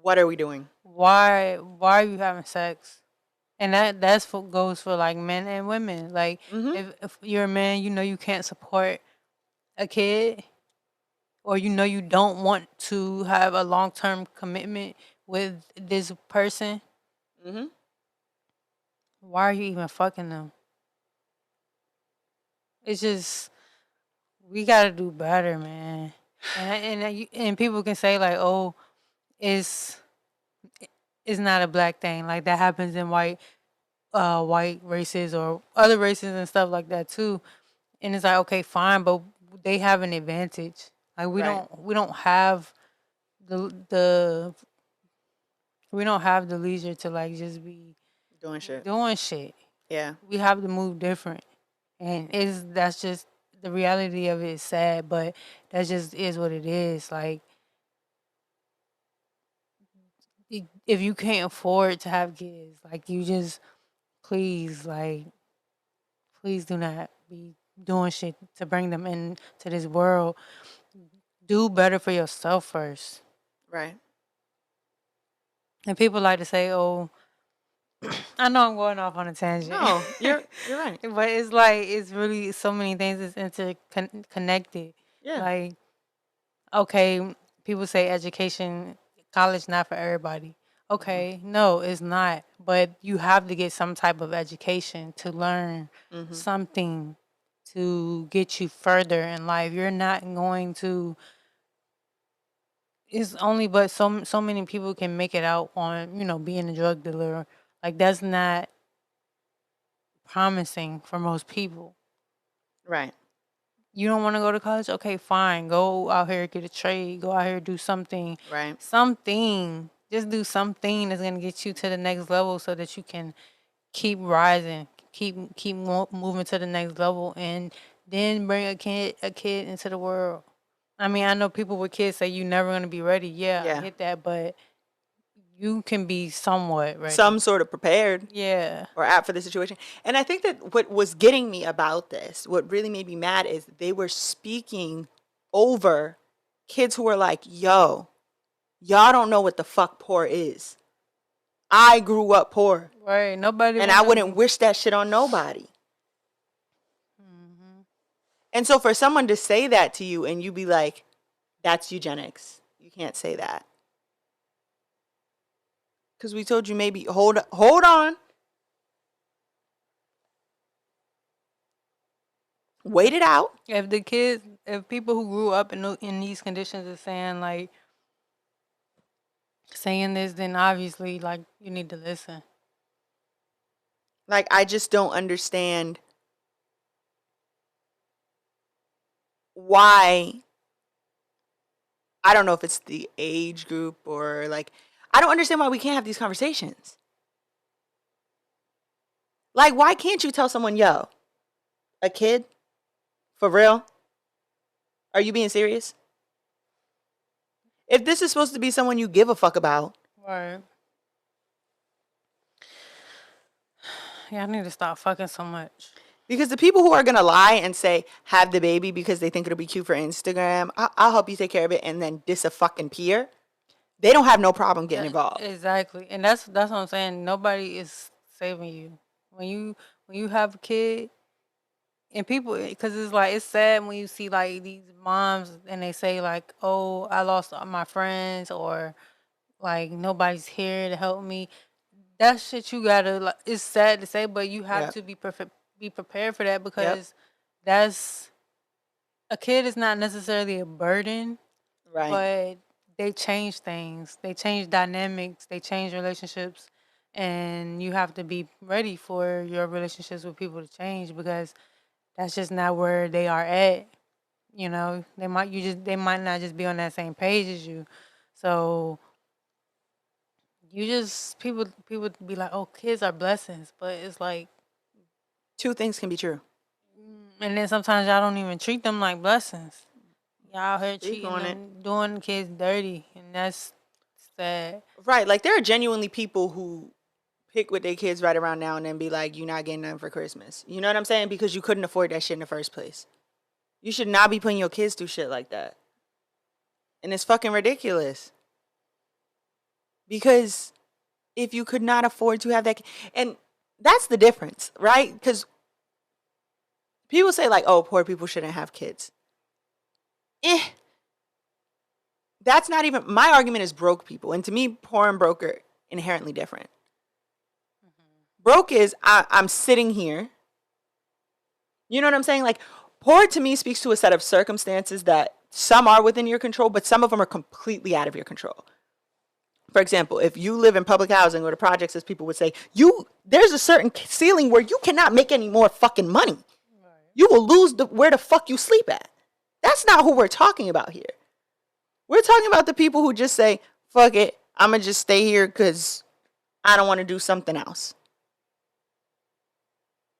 [SPEAKER 2] what are we doing?
[SPEAKER 1] Why are you having sex? And that's what goes for like men and women. Like if you're a man, you know you can't support a kid or you know you don't want to have a long-term commitment with this person. Why are you even fucking them? It's just we gotta do better, man. And people can say like, oh, it's not a Black thing. Like that happens in white races or other races and stuff like that too. And it's like, okay, fine, but they have an advantage. Like we don't have the we don't have the leisure to like just be
[SPEAKER 2] doing shit. Yeah.
[SPEAKER 1] We have to move different. And that's just the reality of it is sad, but that just is what it is. Like if you can't afford to have kids, like you just please do not be doing shit to bring them into this world. Do better for yourself first.
[SPEAKER 2] Right.
[SPEAKER 1] And people like to say, oh, I know I'm going off on a tangent.
[SPEAKER 2] No, you're right.
[SPEAKER 1] But it's like, it's really so many things that's interconnected.
[SPEAKER 2] Yeah.
[SPEAKER 1] Like, okay, people say education college not for everybody. Okay, no, it's not. But you have to get some type of education to learn something to get you further in life. You're not going to. It's only but so many people can make it out on being a drug dealer. Like that's not promising for most people.
[SPEAKER 2] Right.
[SPEAKER 1] You don't want to go to college? Okay, fine. Go out here, get a trade. Go out here, do something.
[SPEAKER 2] Right.
[SPEAKER 1] Something. Just do something that's gonna get you to the next level, so that you can keep rising, keep moving to the next level, and then bring a kid into the world. I mean, I know people with kids say you never gonna be ready. Yeah,
[SPEAKER 2] Yeah.
[SPEAKER 1] I get that, but you can be somewhat ready.
[SPEAKER 2] Some sort of prepared.
[SPEAKER 1] Yeah.
[SPEAKER 2] Or apt for the situation. And I think that what was getting me about this, what really made me mad, is they were speaking over kids who were like, yo, y'all don't know what the fuck poor is. I grew up poor.
[SPEAKER 1] Right. Nobody.
[SPEAKER 2] And I wouldn't wish that shit on nobody. And so for someone to say that to you and you be like, that's eugenics. You can't say that. Because we told you maybe, hold on. Wait it out.
[SPEAKER 1] If people who grew up in these conditions are saying this, then obviously, like, you need to listen.
[SPEAKER 2] Like, I just don't understand why. I don't know if it's the age group or like, I don't understand why we can't have these conversations. Like, why can't you tell someone, yo, a kid? For real? Are you being serious? If this is supposed to be someone you give a fuck about.
[SPEAKER 1] Right. Yeah, I need to stop fucking so much.
[SPEAKER 2] Because the people who are going to lie and say, have the baby because they think it'll be cute for Instagram, I'll help you take care of it, and then diss a fucking peer, they don't have no problem getting involved.
[SPEAKER 1] Exactly. And that's what I'm saying. Nobody is saving you. When you have a kid, and people, because it's sad when you see like these moms and they say like, oh, I lost all my friends, or like nobody's here to help me. That shit you gotta, like, it's sad to say, but you have to be prepared for that, because that's, a kid is not necessarily a burden,
[SPEAKER 2] Right.
[SPEAKER 1] but they change things, they change dynamics, they change relationships, and you have to be ready for your relationships with people to change, because that's just not where they are at. They might not just be on that same page as you. So people be like, oh, kids are blessings, but it's like,
[SPEAKER 2] two things can be true.
[SPEAKER 1] and then sometimes y'all don't even treat them like blessings. Y'all out here
[SPEAKER 2] Speak
[SPEAKER 1] treating
[SPEAKER 2] on
[SPEAKER 1] them, doing kids dirty, and that's sad.
[SPEAKER 2] Right. Like, there are genuinely people who pick with their kids right around now and then be like, you're not getting nothing for Christmas. You know what I'm saying? Because you couldn't afford that shit in the first place. You should not be putting your kids through shit like that. And it's fucking ridiculous. Because if you could not afford to have that, and that's the difference, right? Because people say like, oh, poor people shouldn't have kids. That's not even, my argument is broke people. And to me, poor and broke are inherently different. Broke is, I'm sitting here. You know what I'm saying? Like, poor to me speaks to a set of circumstances that some are within your control, but some of them are completely out of your control. For example, if you live in public housing or the projects, as people would say, there's a certain ceiling where you cannot make any more fucking money. Right. You will lose where the fuck you sleep at. That's not who we're talking about here. We're talking about the people who just say, fuck it, I'm going to just stay here because I don't want to do something else.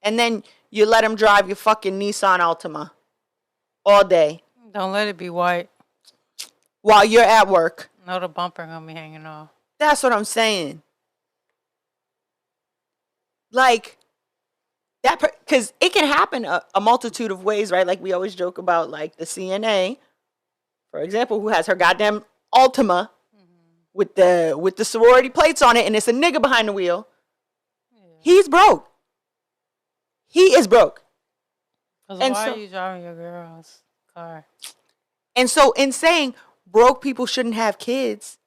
[SPEAKER 2] And then you let them drive your fucking Nissan Altima all day.
[SPEAKER 1] Don't let it be white.
[SPEAKER 2] While you're at work.
[SPEAKER 1] No, the bumper gonna be hanging off.
[SPEAKER 2] That's what I'm saying. Like, that, because it can happen a multitude of ways, right? Like, we always joke about, like, the CNA, for example, who has her goddamn Altima with the sorority plates on it, and it's a nigga behind the wheel. Yeah. He's broke. He is broke.
[SPEAKER 1] Because why are you driving your girl's car?
[SPEAKER 2] And so, in saying broke people shouldn't have kids,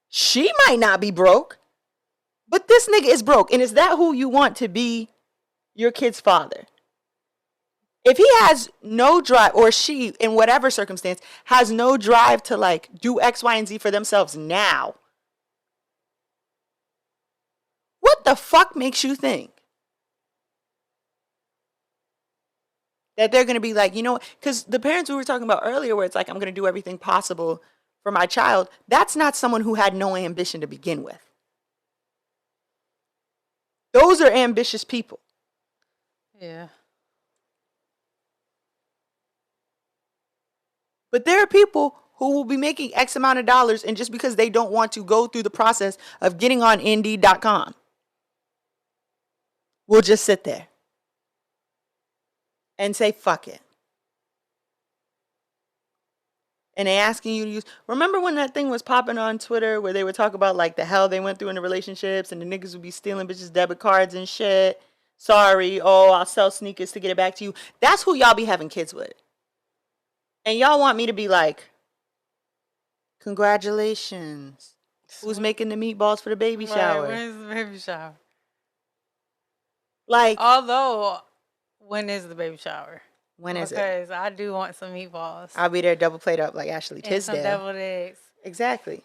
[SPEAKER 2] She might not be broke, but this nigga is broke. And is that who you want to be your kid's father? If he has no drive, or she, in whatever circumstance, has no drive to like do X, Y, and Z for themselves now, what the fuck makes you think that they're going to be like, you know, because the parents we were talking about earlier, where it's like, I'm going to do everything possible for my child, that's not someone who had no ambition to begin with. Those are ambitious people.
[SPEAKER 1] Yeah.
[SPEAKER 2] But there are people who will be making X amount of dollars, and just because they don't want to go through the process of getting on Indeed.com, will just sit there and say, fuck it. And they asking you to use, remember when that thing was popping on Twitter where they would talk about like the hell they went through in the relationships, and the niggas would be stealing bitches' debit cards and shit. Sorry, oh, I'll sell sneakers to get it back to you. That's who y'all be having kids with. And y'all want me to be like, congratulations. Who's making the meatballs for the baby shower?
[SPEAKER 1] When's the baby shower?
[SPEAKER 2] Like,
[SPEAKER 1] Although, when is the baby shower?
[SPEAKER 2] when is it?
[SPEAKER 1] Because I do want some meatballs.
[SPEAKER 2] I'll be there double plate up like Ashley
[SPEAKER 1] and some
[SPEAKER 2] Tisdale.
[SPEAKER 1] deviled eggs.
[SPEAKER 2] Exactly.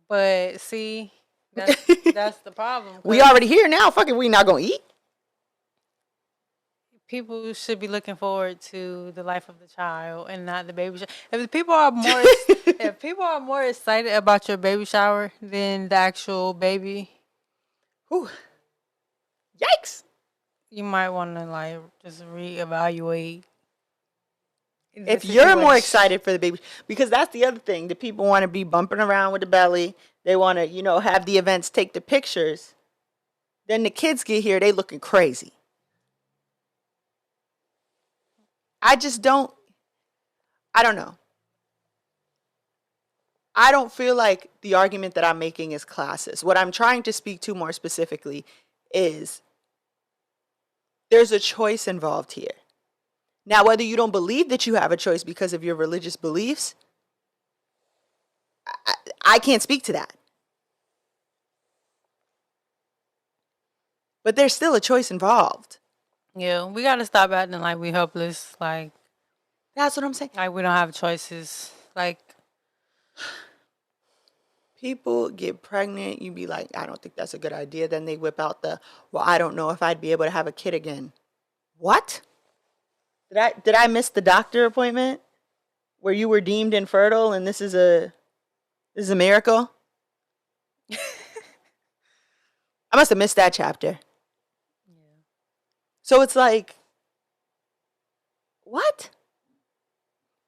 [SPEAKER 1] But see, that's the problem.
[SPEAKER 2] We already here now. Fuck it, we not gonna eat.
[SPEAKER 1] People should be looking forward to the life of the child and not the baby shower. If people are more, if people are more excited about your baby shower than the actual baby,
[SPEAKER 2] Whew. Yikes.
[SPEAKER 1] you might want to like just reevaluate.
[SPEAKER 2] If you're more excited for the baby, because that's the other thing, the people want to be bumping around with the belly. They want to, you know, have the events, take the pictures. Then the kids get here, they looking crazy. I don't know. I don't feel like the argument that I'm making is classist. What I'm trying to speak to more specifically is there's a choice involved here. Now, whether you don't believe that you have a choice because of your religious beliefs, I can't speak to that. But there's still a choice involved.
[SPEAKER 1] Yeah, we got to stop acting like we helpless. Like,
[SPEAKER 2] that's what I'm saying.
[SPEAKER 1] Like we don't have choices. Like,
[SPEAKER 2] people get pregnant, you be like, I don't think that's a good idea. Then they whip out well, I don't know if I'd be able to have a kid again. What? Did I miss the doctor appointment where you were deemed infertile and this is a miracle? I must have missed that chapter. Yeah. So it's like, what?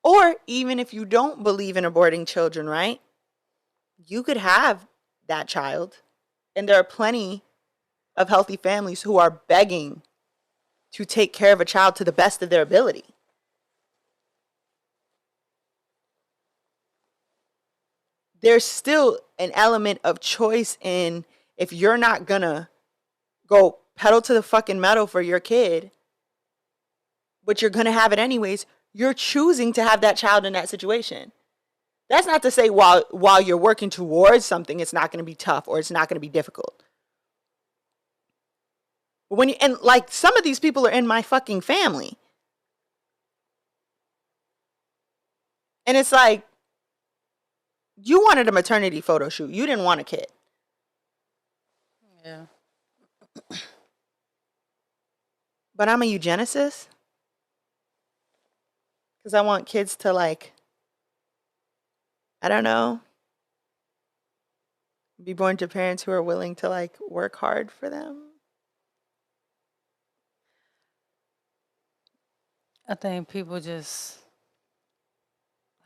[SPEAKER 2] Or even if you don't believe in aborting children, right? You could have that child. And there are plenty of healthy families who are begging to take care of a child to the best of their ability. There's still an element of choice in, if you're not gonna go pedal to the fucking metal for your kid, but you're gonna have it anyways, you're choosing to have that child in that situation. That's not to say while you're working towards something, it's not gonna be tough or it's not gonna be difficult. But and like some of these people are in my fucking family. And it's like, you wanted a maternity photo shoot. You didn't want a kid.
[SPEAKER 1] yeah.
[SPEAKER 2] But I'm a eugenicist. Because I want kids to like, I don't know, be born to parents who are willing to like work hard for them.
[SPEAKER 1] I think people just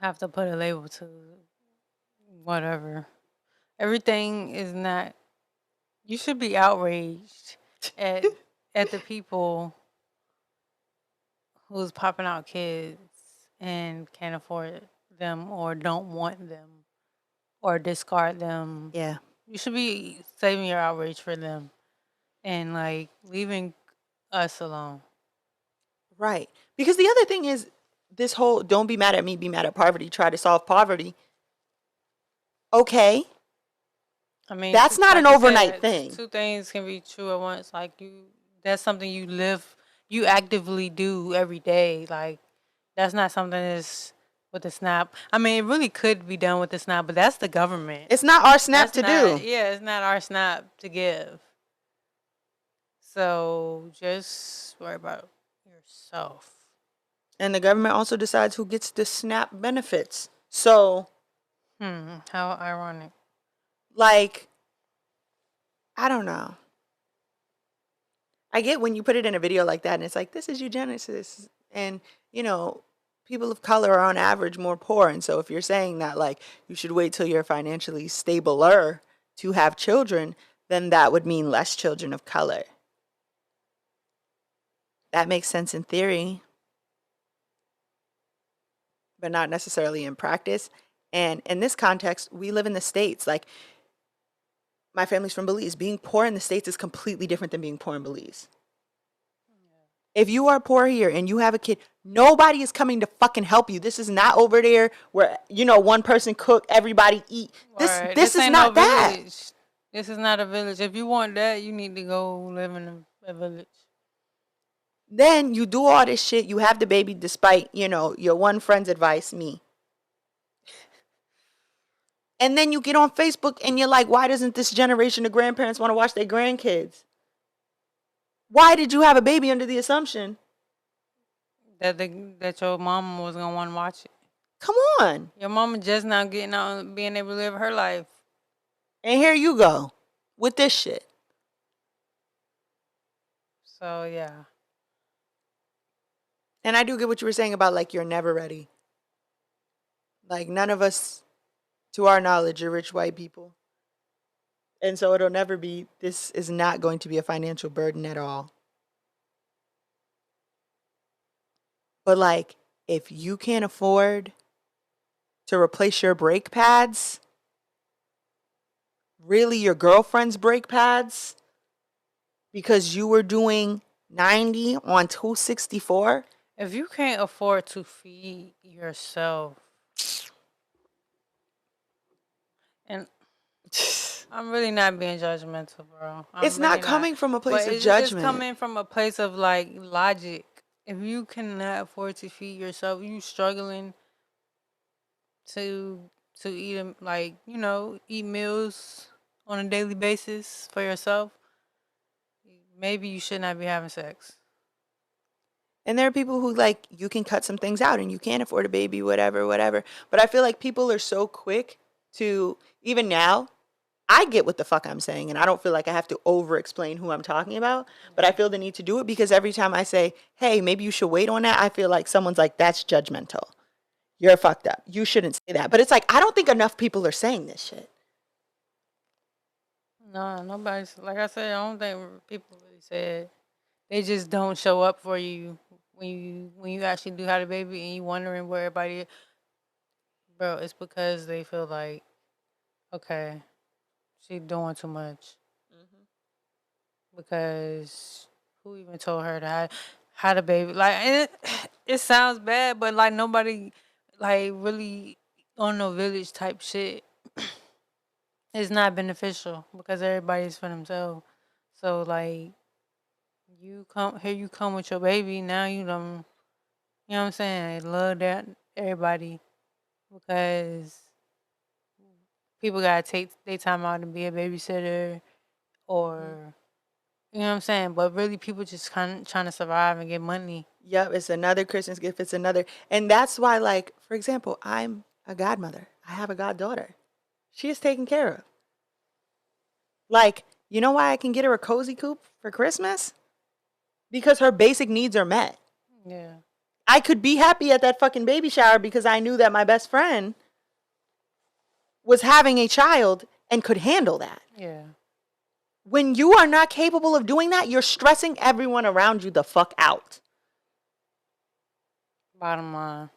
[SPEAKER 1] have to put a label to whatever. Everything is not. You should be outraged at the people who's popping out kids and can't afford them or don't want them or discard them.
[SPEAKER 2] Yeah.
[SPEAKER 1] You should be saving your outrage for them and like leaving us alone.
[SPEAKER 2] Right. Because the other thing is, this whole don't be mad at me, be mad at poverty, try to solve poverty. Okay.
[SPEAKER 1] I mean,
[SPEAKER 2] That's not
[SPEAKER 1] like
[SPEAKER 2] an
[SPEAKER 1] you
[SPEAKER 2] overnight
[SPEAKER 1] said,
[SPEAKER 2] thing.
[SPEAKER 1] two things can be true at once. Like that's something you actively do every day. Like that's not something that's with the snap. I mean, it really could be done with the snap, but that's the government.
[SPEAKER 2] It's not our snap to do.
[SPEAKER 1] Yeah, it's not our snap to give. So just worry about yourself.
[SPEAKER 2] And the government also decides who gets the SNAP benefits. So,
[SPEAKER 1] How ironic.
[SPEAKER 2] like, I don't know. I get when you put it in a video like that and it's like, this is eugenics. And, you know, people of color are on average more poor. And so if you're saying that, like, you should wait till you're financially stabler to have children, then that would mean less children of color. That makes sense in theory, but not necessarily in practice. And in this context, we live in the States. Like, my family's from Belize. Being poor in the States is completely different than being poor in Belize. If you are poor here and you have a kid, nobody is coming to fucking help you. This is not over there where, you know, one person cook, everybody eat. This is
[SPEAKER 1] ain't
[SPEAKER 2] not
[SPEAKER 1] no
[SPEAKER 2] that.
[SPEAKER 1] village. This is not a village. If you want that, you need to go live in a village.
[SPEAKER 2] Then you do all this shit. You have the baby despite, you know, your one friend's advice, me. And then you get on Facebook and you're like, why doesn't this generation of grandparents want to watch their grandkids? Why did you have a baby under the assumption
[SPEAKER 1] that your mama was gonna want to watch it?
[SPEAKER 2] Come on.
[SPEAKER 1] Your mama just now getting out and being able to live her life.
[SPEAKER 2] And here you go with this shit.
[SPEAKER 1] So yeah.
[SPEAKER 2] And I do get what you were saying about, like, you're never ready. Like, none of us, to our knowledge, are rich white people. And so it'll never be, this is not going to be a financial burden at all. But, like, if you can't afford to replace your brake pads, really your girlfriend's brake pads, because you were doing 90 on 264,
[SPEAKER 1] if you can't afford to feed yourself, and I'm really not being judgmental, bro.
[SPEAKER 2] It's
[SPEAKER 1] really
[SPEAKER 2] not coming from a place
[SPEAKER 1] but
[SPEAKER 2] of judgment.
[SPEAKER 1] It's coming from a place of like logic. If you cannot afford to feed yourself, you struggling to eat like, you know, eat meals on a daily basis for yourself, maybe you should not be having sex.
[SPEAKER 2] And there are people who, like, you can cut some things out and you can't afford a baby, whatever, whatever. But I feel like people are so quick to, even now, I get what the fuck I'm saying. And I don't feel like I have to over explain who I'm talking about. But I feel the need to do it because every time I say, hey, maybe you should wait on that, I feel like someone's like, that's judgmental. You're fucked up. You shouldn't say that. But it's like, I don't think enough people are saying this shit.
[SPEAKER 1] No, nobody's, like I said, I don't think people really said. They just don't show up for you when you actually do have a baby and you wondering where everybody is. Bro, it's because they feel like, okay, she doing too much. Because who even told her to have a baby? Like, it sounds bad, but like nobody, like, really on no village type shit. It's not beneficial because everybody's for themselves. So like, you come with your baby, now you don't, you know what I'm saying? Love that everybody because people gotta take their time out to be a babysitter or you know what I'm saying? But really people just kind of trying to survive and get money.
[SPEAKER 2] Yep, it's another Christmas gift. It's another. And that's why, like, for example, I'm a godmother. I have a goddaughter. She is taken care of. Like, you know why I can get her a cozy coop for Christmas? Because her basic needs are met.
[SPEAKER 1] Yeah.
[SPEAKER 2] I could be happy at that fucking baby shower because I knew that my best friend was having a child and could handle that.
[SPEAKER 1] Yeah.
[SPEAKER 2] When you are not capable of doing that, you're stressing everyone around you the fuck out.
[SPEAKER 1] Bottom line.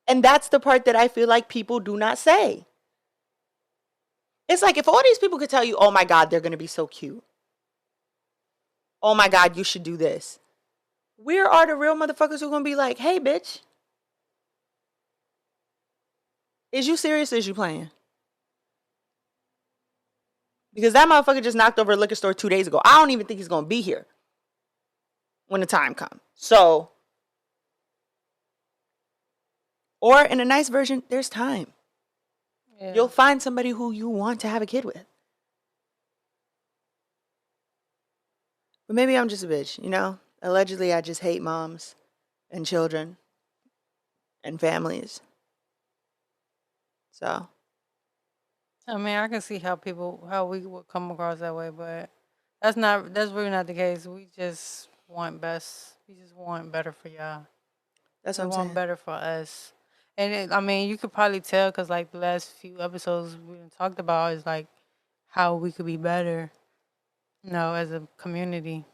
[SPEAKER 2] And that's the part that I feel like people do not say. It's like if all these people could tell you, oh my God, they're going to be so cute. Oh my God, you should do this. Where are the real motherfuckers who are going to be like, hey, bitch, is you serious or is you playing? Because that motherfucker just knocked over a liquor store 2 days ago. I don't even think he's going to be here when the time comes. So, or in a nice version, there's time.
[SPEAKER 1] Yeah.
[SPEAKER 2] You'll find somebody who you want to have a kid with. But maybe I'm just a bitch, you know? Allegedly, I just hate moms and children and families. So,
[SPEAKER 1] I mean, I can see how we would come across that way, but that's really not the case. We just want best. We just want better for y'all.
[SPEAKER 2] that's
[SPEAKER 1] We
[SPEAKER 2] what I'm
[SPEAKER 1] want
[SPEAKER 2] saying.
[SPEAKER 1] better for us. And I mean, you could probably tell because like the last few episodes we talked about is like how we could be better, as a community.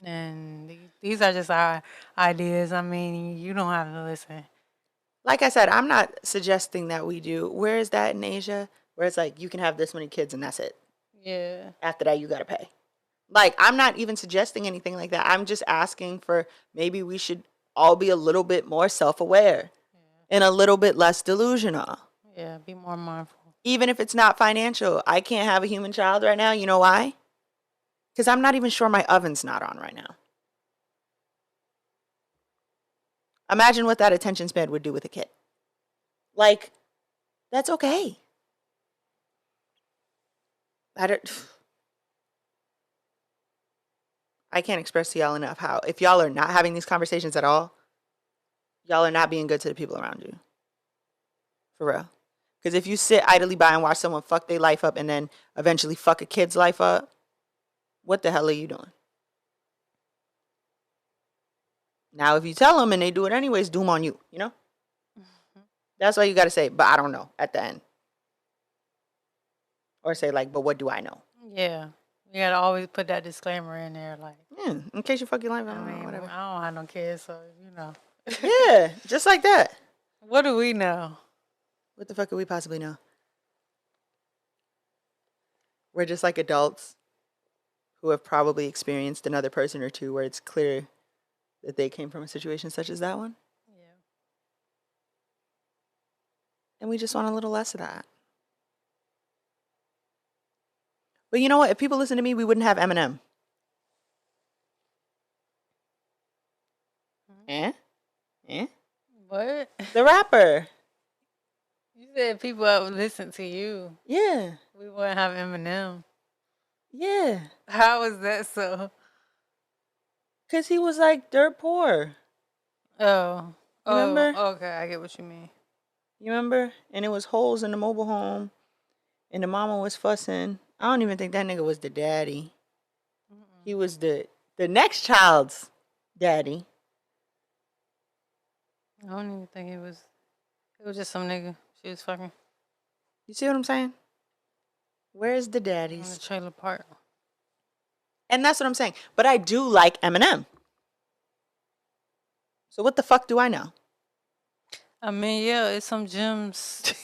[SPEAKER 1] And these are just our ideas. I mean, you don't have to listen.
[SPEAKER 2] Like I said, I'm not suggesting that we do. Where is that in Asia? Where it's like you can have this many kids and that's it.
[SPEAKER 1] Yeah.
[SPEAKER 2] After that, you got to pay. Like, I'm not even suggesting anything like that. I'm just asking for maybe we should all be a little bit more self aware and a little bit less delusional.
[SPEAKER 1] Yeah, be more mindful.
[SPEAKER 2] Even if it's not financial, I can't have a human child right now. You know why? Because I'm not even sure my oven's not on right now. Imagine what that attention span would do with a kid. Like, that's okay. I can't express to y'all enough how, if y'all are not having these conversations at all, y'all are not being good to the people around you. For real. Because if you sit idly by and watch someone fuck their life up and then eventually fuck a kid's life up, what the hell are you doing? Now, if you tell them and they do it anyways, doom on you, you know? That's why you got to say, but I don't know at the end. Or say, like, but what do I know?
[SPEAKER 1] Yeah. You gotta always put that disclaimer in there, like.
[SPEAKER 2] Yeah, in case you fuck your life,
[SPEAKER 1] I mean,
[SPEAKER 2] whatever.
[SPEAKER 1] I don't have no kids, so
[SPEAKER 2] Yeah, just like that.
[SPEAKER 1] What do we know?
[SPEAKER 2] What the fuck could we possibly know? We're just like adults who have probably experienced another person or two where it's clear that they came from a situation such as that one.
[SPEAKER 1] Yeah.
[SPEAKER 2] And we just want a little less of that. But you know what? If people listen to me, we wouldn't have Eminem. Eh?
[SPEAKER 1] What?
[SPEAKER 2] The rapper.
[SPEAKER 1] You said people would listen to you.
[SPEAKER 2] Yeah.
[SPEAKER 1] We wouldn't have Eminem.
[SPEAKER 2] Yeah.
[SPEAKER 1] How is that so?
[SPEAKER 2] Because he was like dirt poor.
[SPEAKER 1] Oh.
[SPEAKER 2] You remember?
[SPEAKER 1] Okay, I get what you mean.
[SPEAKER 2] You remember? And it was holes in the mobile home. And the mama was fussing. I don't even think that nigga was the daddy. He was the next child's daddy.
[SPEAKER 1] I don't even think it was just some nigga she was fucking
[SPEAKER 2] You see what I'm saying? Where's the
[SPEAKER 1] on
[SPEAKER 2] daddies?
[SPEAKER 1] the trailer park.
[SPEAKER 2] And that's what I'm saying. But I do like Eminem. So what the fuck do I know?
[SPEAKER 1] I mean, yeah, it's some gems.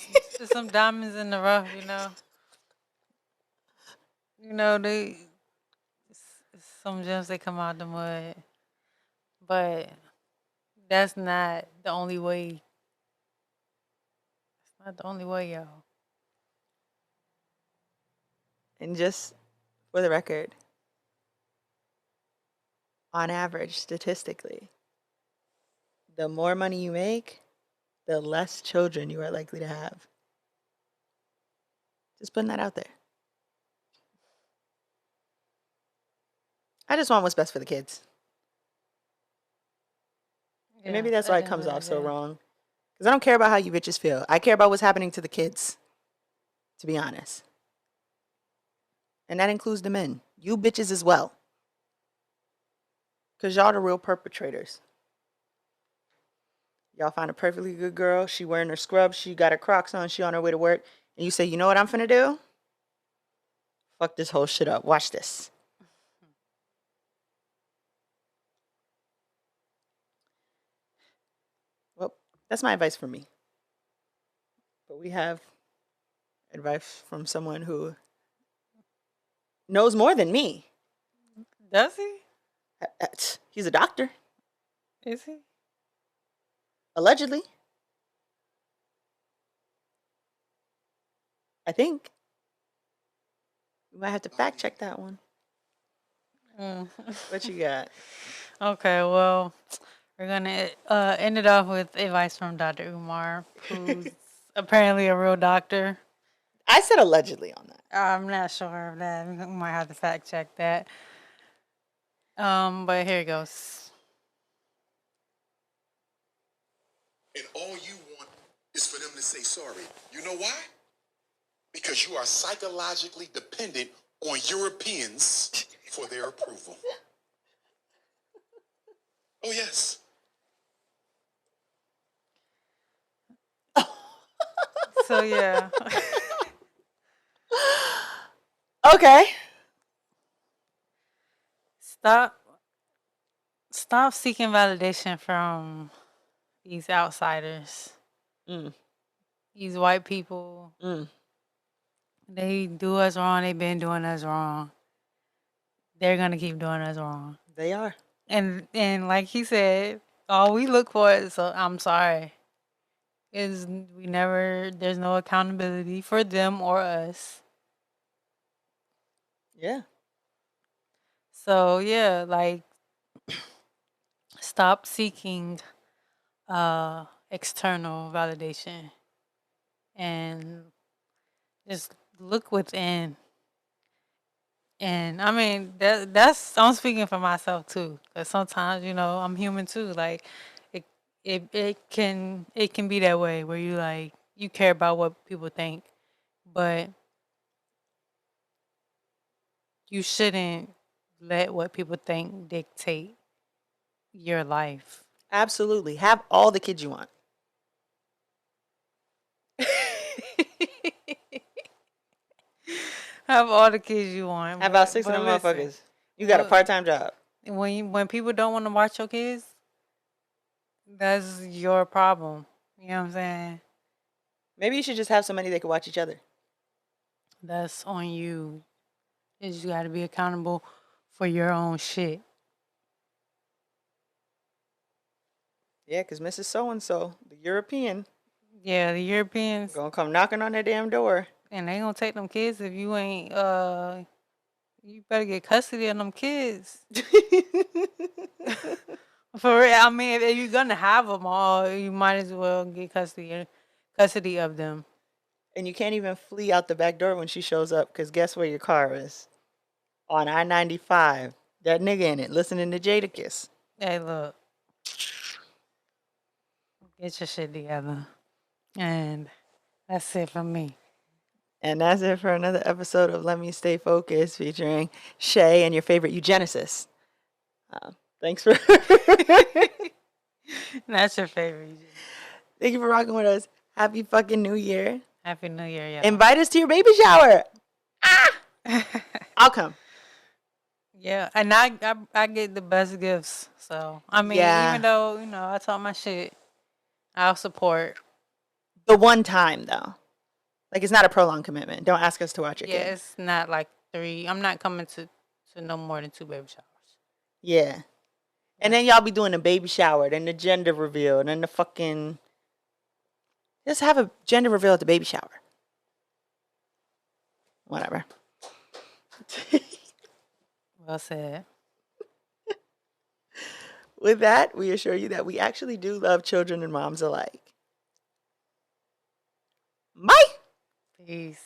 [SPEAKER 1] It's some diamonds in the rough, you know. You know, it's some gems they come out the mud. But that's not the only way. It's not the only way, y'all.
[SPEAKER 2] And just for the record, on average, statistically, the more money you make, the less children you are likely to have. Just putting that out there. I just want what's best for the kids. And maybe that's why it comes off so wrong. Because I don't care about how you bitches feel. I care about what's happening to the kids, to be honest. And that includes the men. You bitches as well. Because y'all the real perpetrators. Y'all find a perfectly good girl. She wearing her scrubs. She got her Crocs on. She on her way to work. And you say, you know what I'm finna do? Fuck this whole shit up. Watch this. Well, that's my advice for me. But we have advice from someone who knows more than me.
[SPEAKER 1] Does he?
[SPEAKER 2] He's a doctor.
[SPEAKER 1] Is he?
[SPEAKER 2] Allegedly. I think. You might have to fact check that one. What you got?
[SPEAKER 1] Okay, well, we're gonna end it off with advice from Dr. Umar, who's apparently a real doctor.
[SPEAKER 2] I said allegedly on that.
[SPEAKER 1] I'm not sure of that. We might have to fact check that. But here it goes.
[SPEAKER 3] And all you want is for them to say sorry. You know why? Because you are psychologically dependent on Europeans for their approval. Oh, yes.
[SPEAKER 1] So yeah.
[SPEAKER 2] Okay.
[SPEAKER 1] Stop seeking validation from these outsiders. These white people. They do us wrong. They've been doing us wrong. They're gonna keep doing us wrong.
[SPEAKER 2] They are.
[SPEAKER 1] And like he said, all we look for is I'm sorry. There's no accountability for them or us.
[SPEAKER 2] Yeah.
[SPEAKER 1] So yeah, like stop seeking external validation and just look within. And I mean that's I'm speaking for myself too, because sometimes I'm human too. Like it can be that way where you care about what people think, but you shouldn't let what people think dictate your life.
[SPEAKER 2] Absolutely. Have all the kids you want.
[SPEAKER 1] Have all the kids you want.
[SPEAKER 2] Have about 6 of them motherfuckers. You got a part-time job.
[SPEAKER 1] When people don't want to watch your kids, that's your problem. You know what I'm saying?
[SPEAKER 2] Maybe you should just have somebody that can watch each other.
[SPEAKER 1] That's on you. You just got to be accountable for your own shit.
[SPEAKER 2] Yeah, because Mrs. So-and-so, the European,
[SPEAKER 1] Yeah, the Europeans,
[SPEAKER 2] gonna come knocking on their damn door.
[SPEAKER 1] and they gonna take them kids if you ain't. You better get custody of them kids. For real, I mean, if you're gonna have them all, you might as well get custody of them.
[SPEAKER 2] And you can't even flee out the back door when she shows up, because guess where your car is? On I-95. That nigga in it, listening to Jadakiss.
[SPEAKER 1] Hey, look. Get your shit together. And that's it from me.
[SPEAKER 2] And that's it for another episode of Let Me Stay Focused, featuring Shay and your favorite eugenicist. Thanks for...
[SPEAKER 1] That's your favorite.
[SPEAKER 2] Thank you for rocking with us. Happy fucking New Year.
[SPEAKER 1] Happy New Year, yeah.
[SPEAKER 2] Invite us to your baby shower. I'll come.
[SPEAKER 1] Yeah, and I get the best gifts. So, I mean, even though, I talk my shit, I'll support.
[SPEAKER 2] The one time, though. Like, it's not a prolonged commitment. Don't ask us to watch your kid.
[SPEAKER 1] Yeah, it's not like 3. I'm not coming to no more than 2 baby showers.
[SPEAKER 2] Yeah. And then y'all be doing a baby shower, then the gender reveal, then the fucking... Just have a gender reveal at the baby shower. Whatever.
[SPEAKER 1] Well said.
[SPEAKER 2] With that, we assure you that we actually do love children and moms alike. Bye!
[SPEAKER 1] Peace.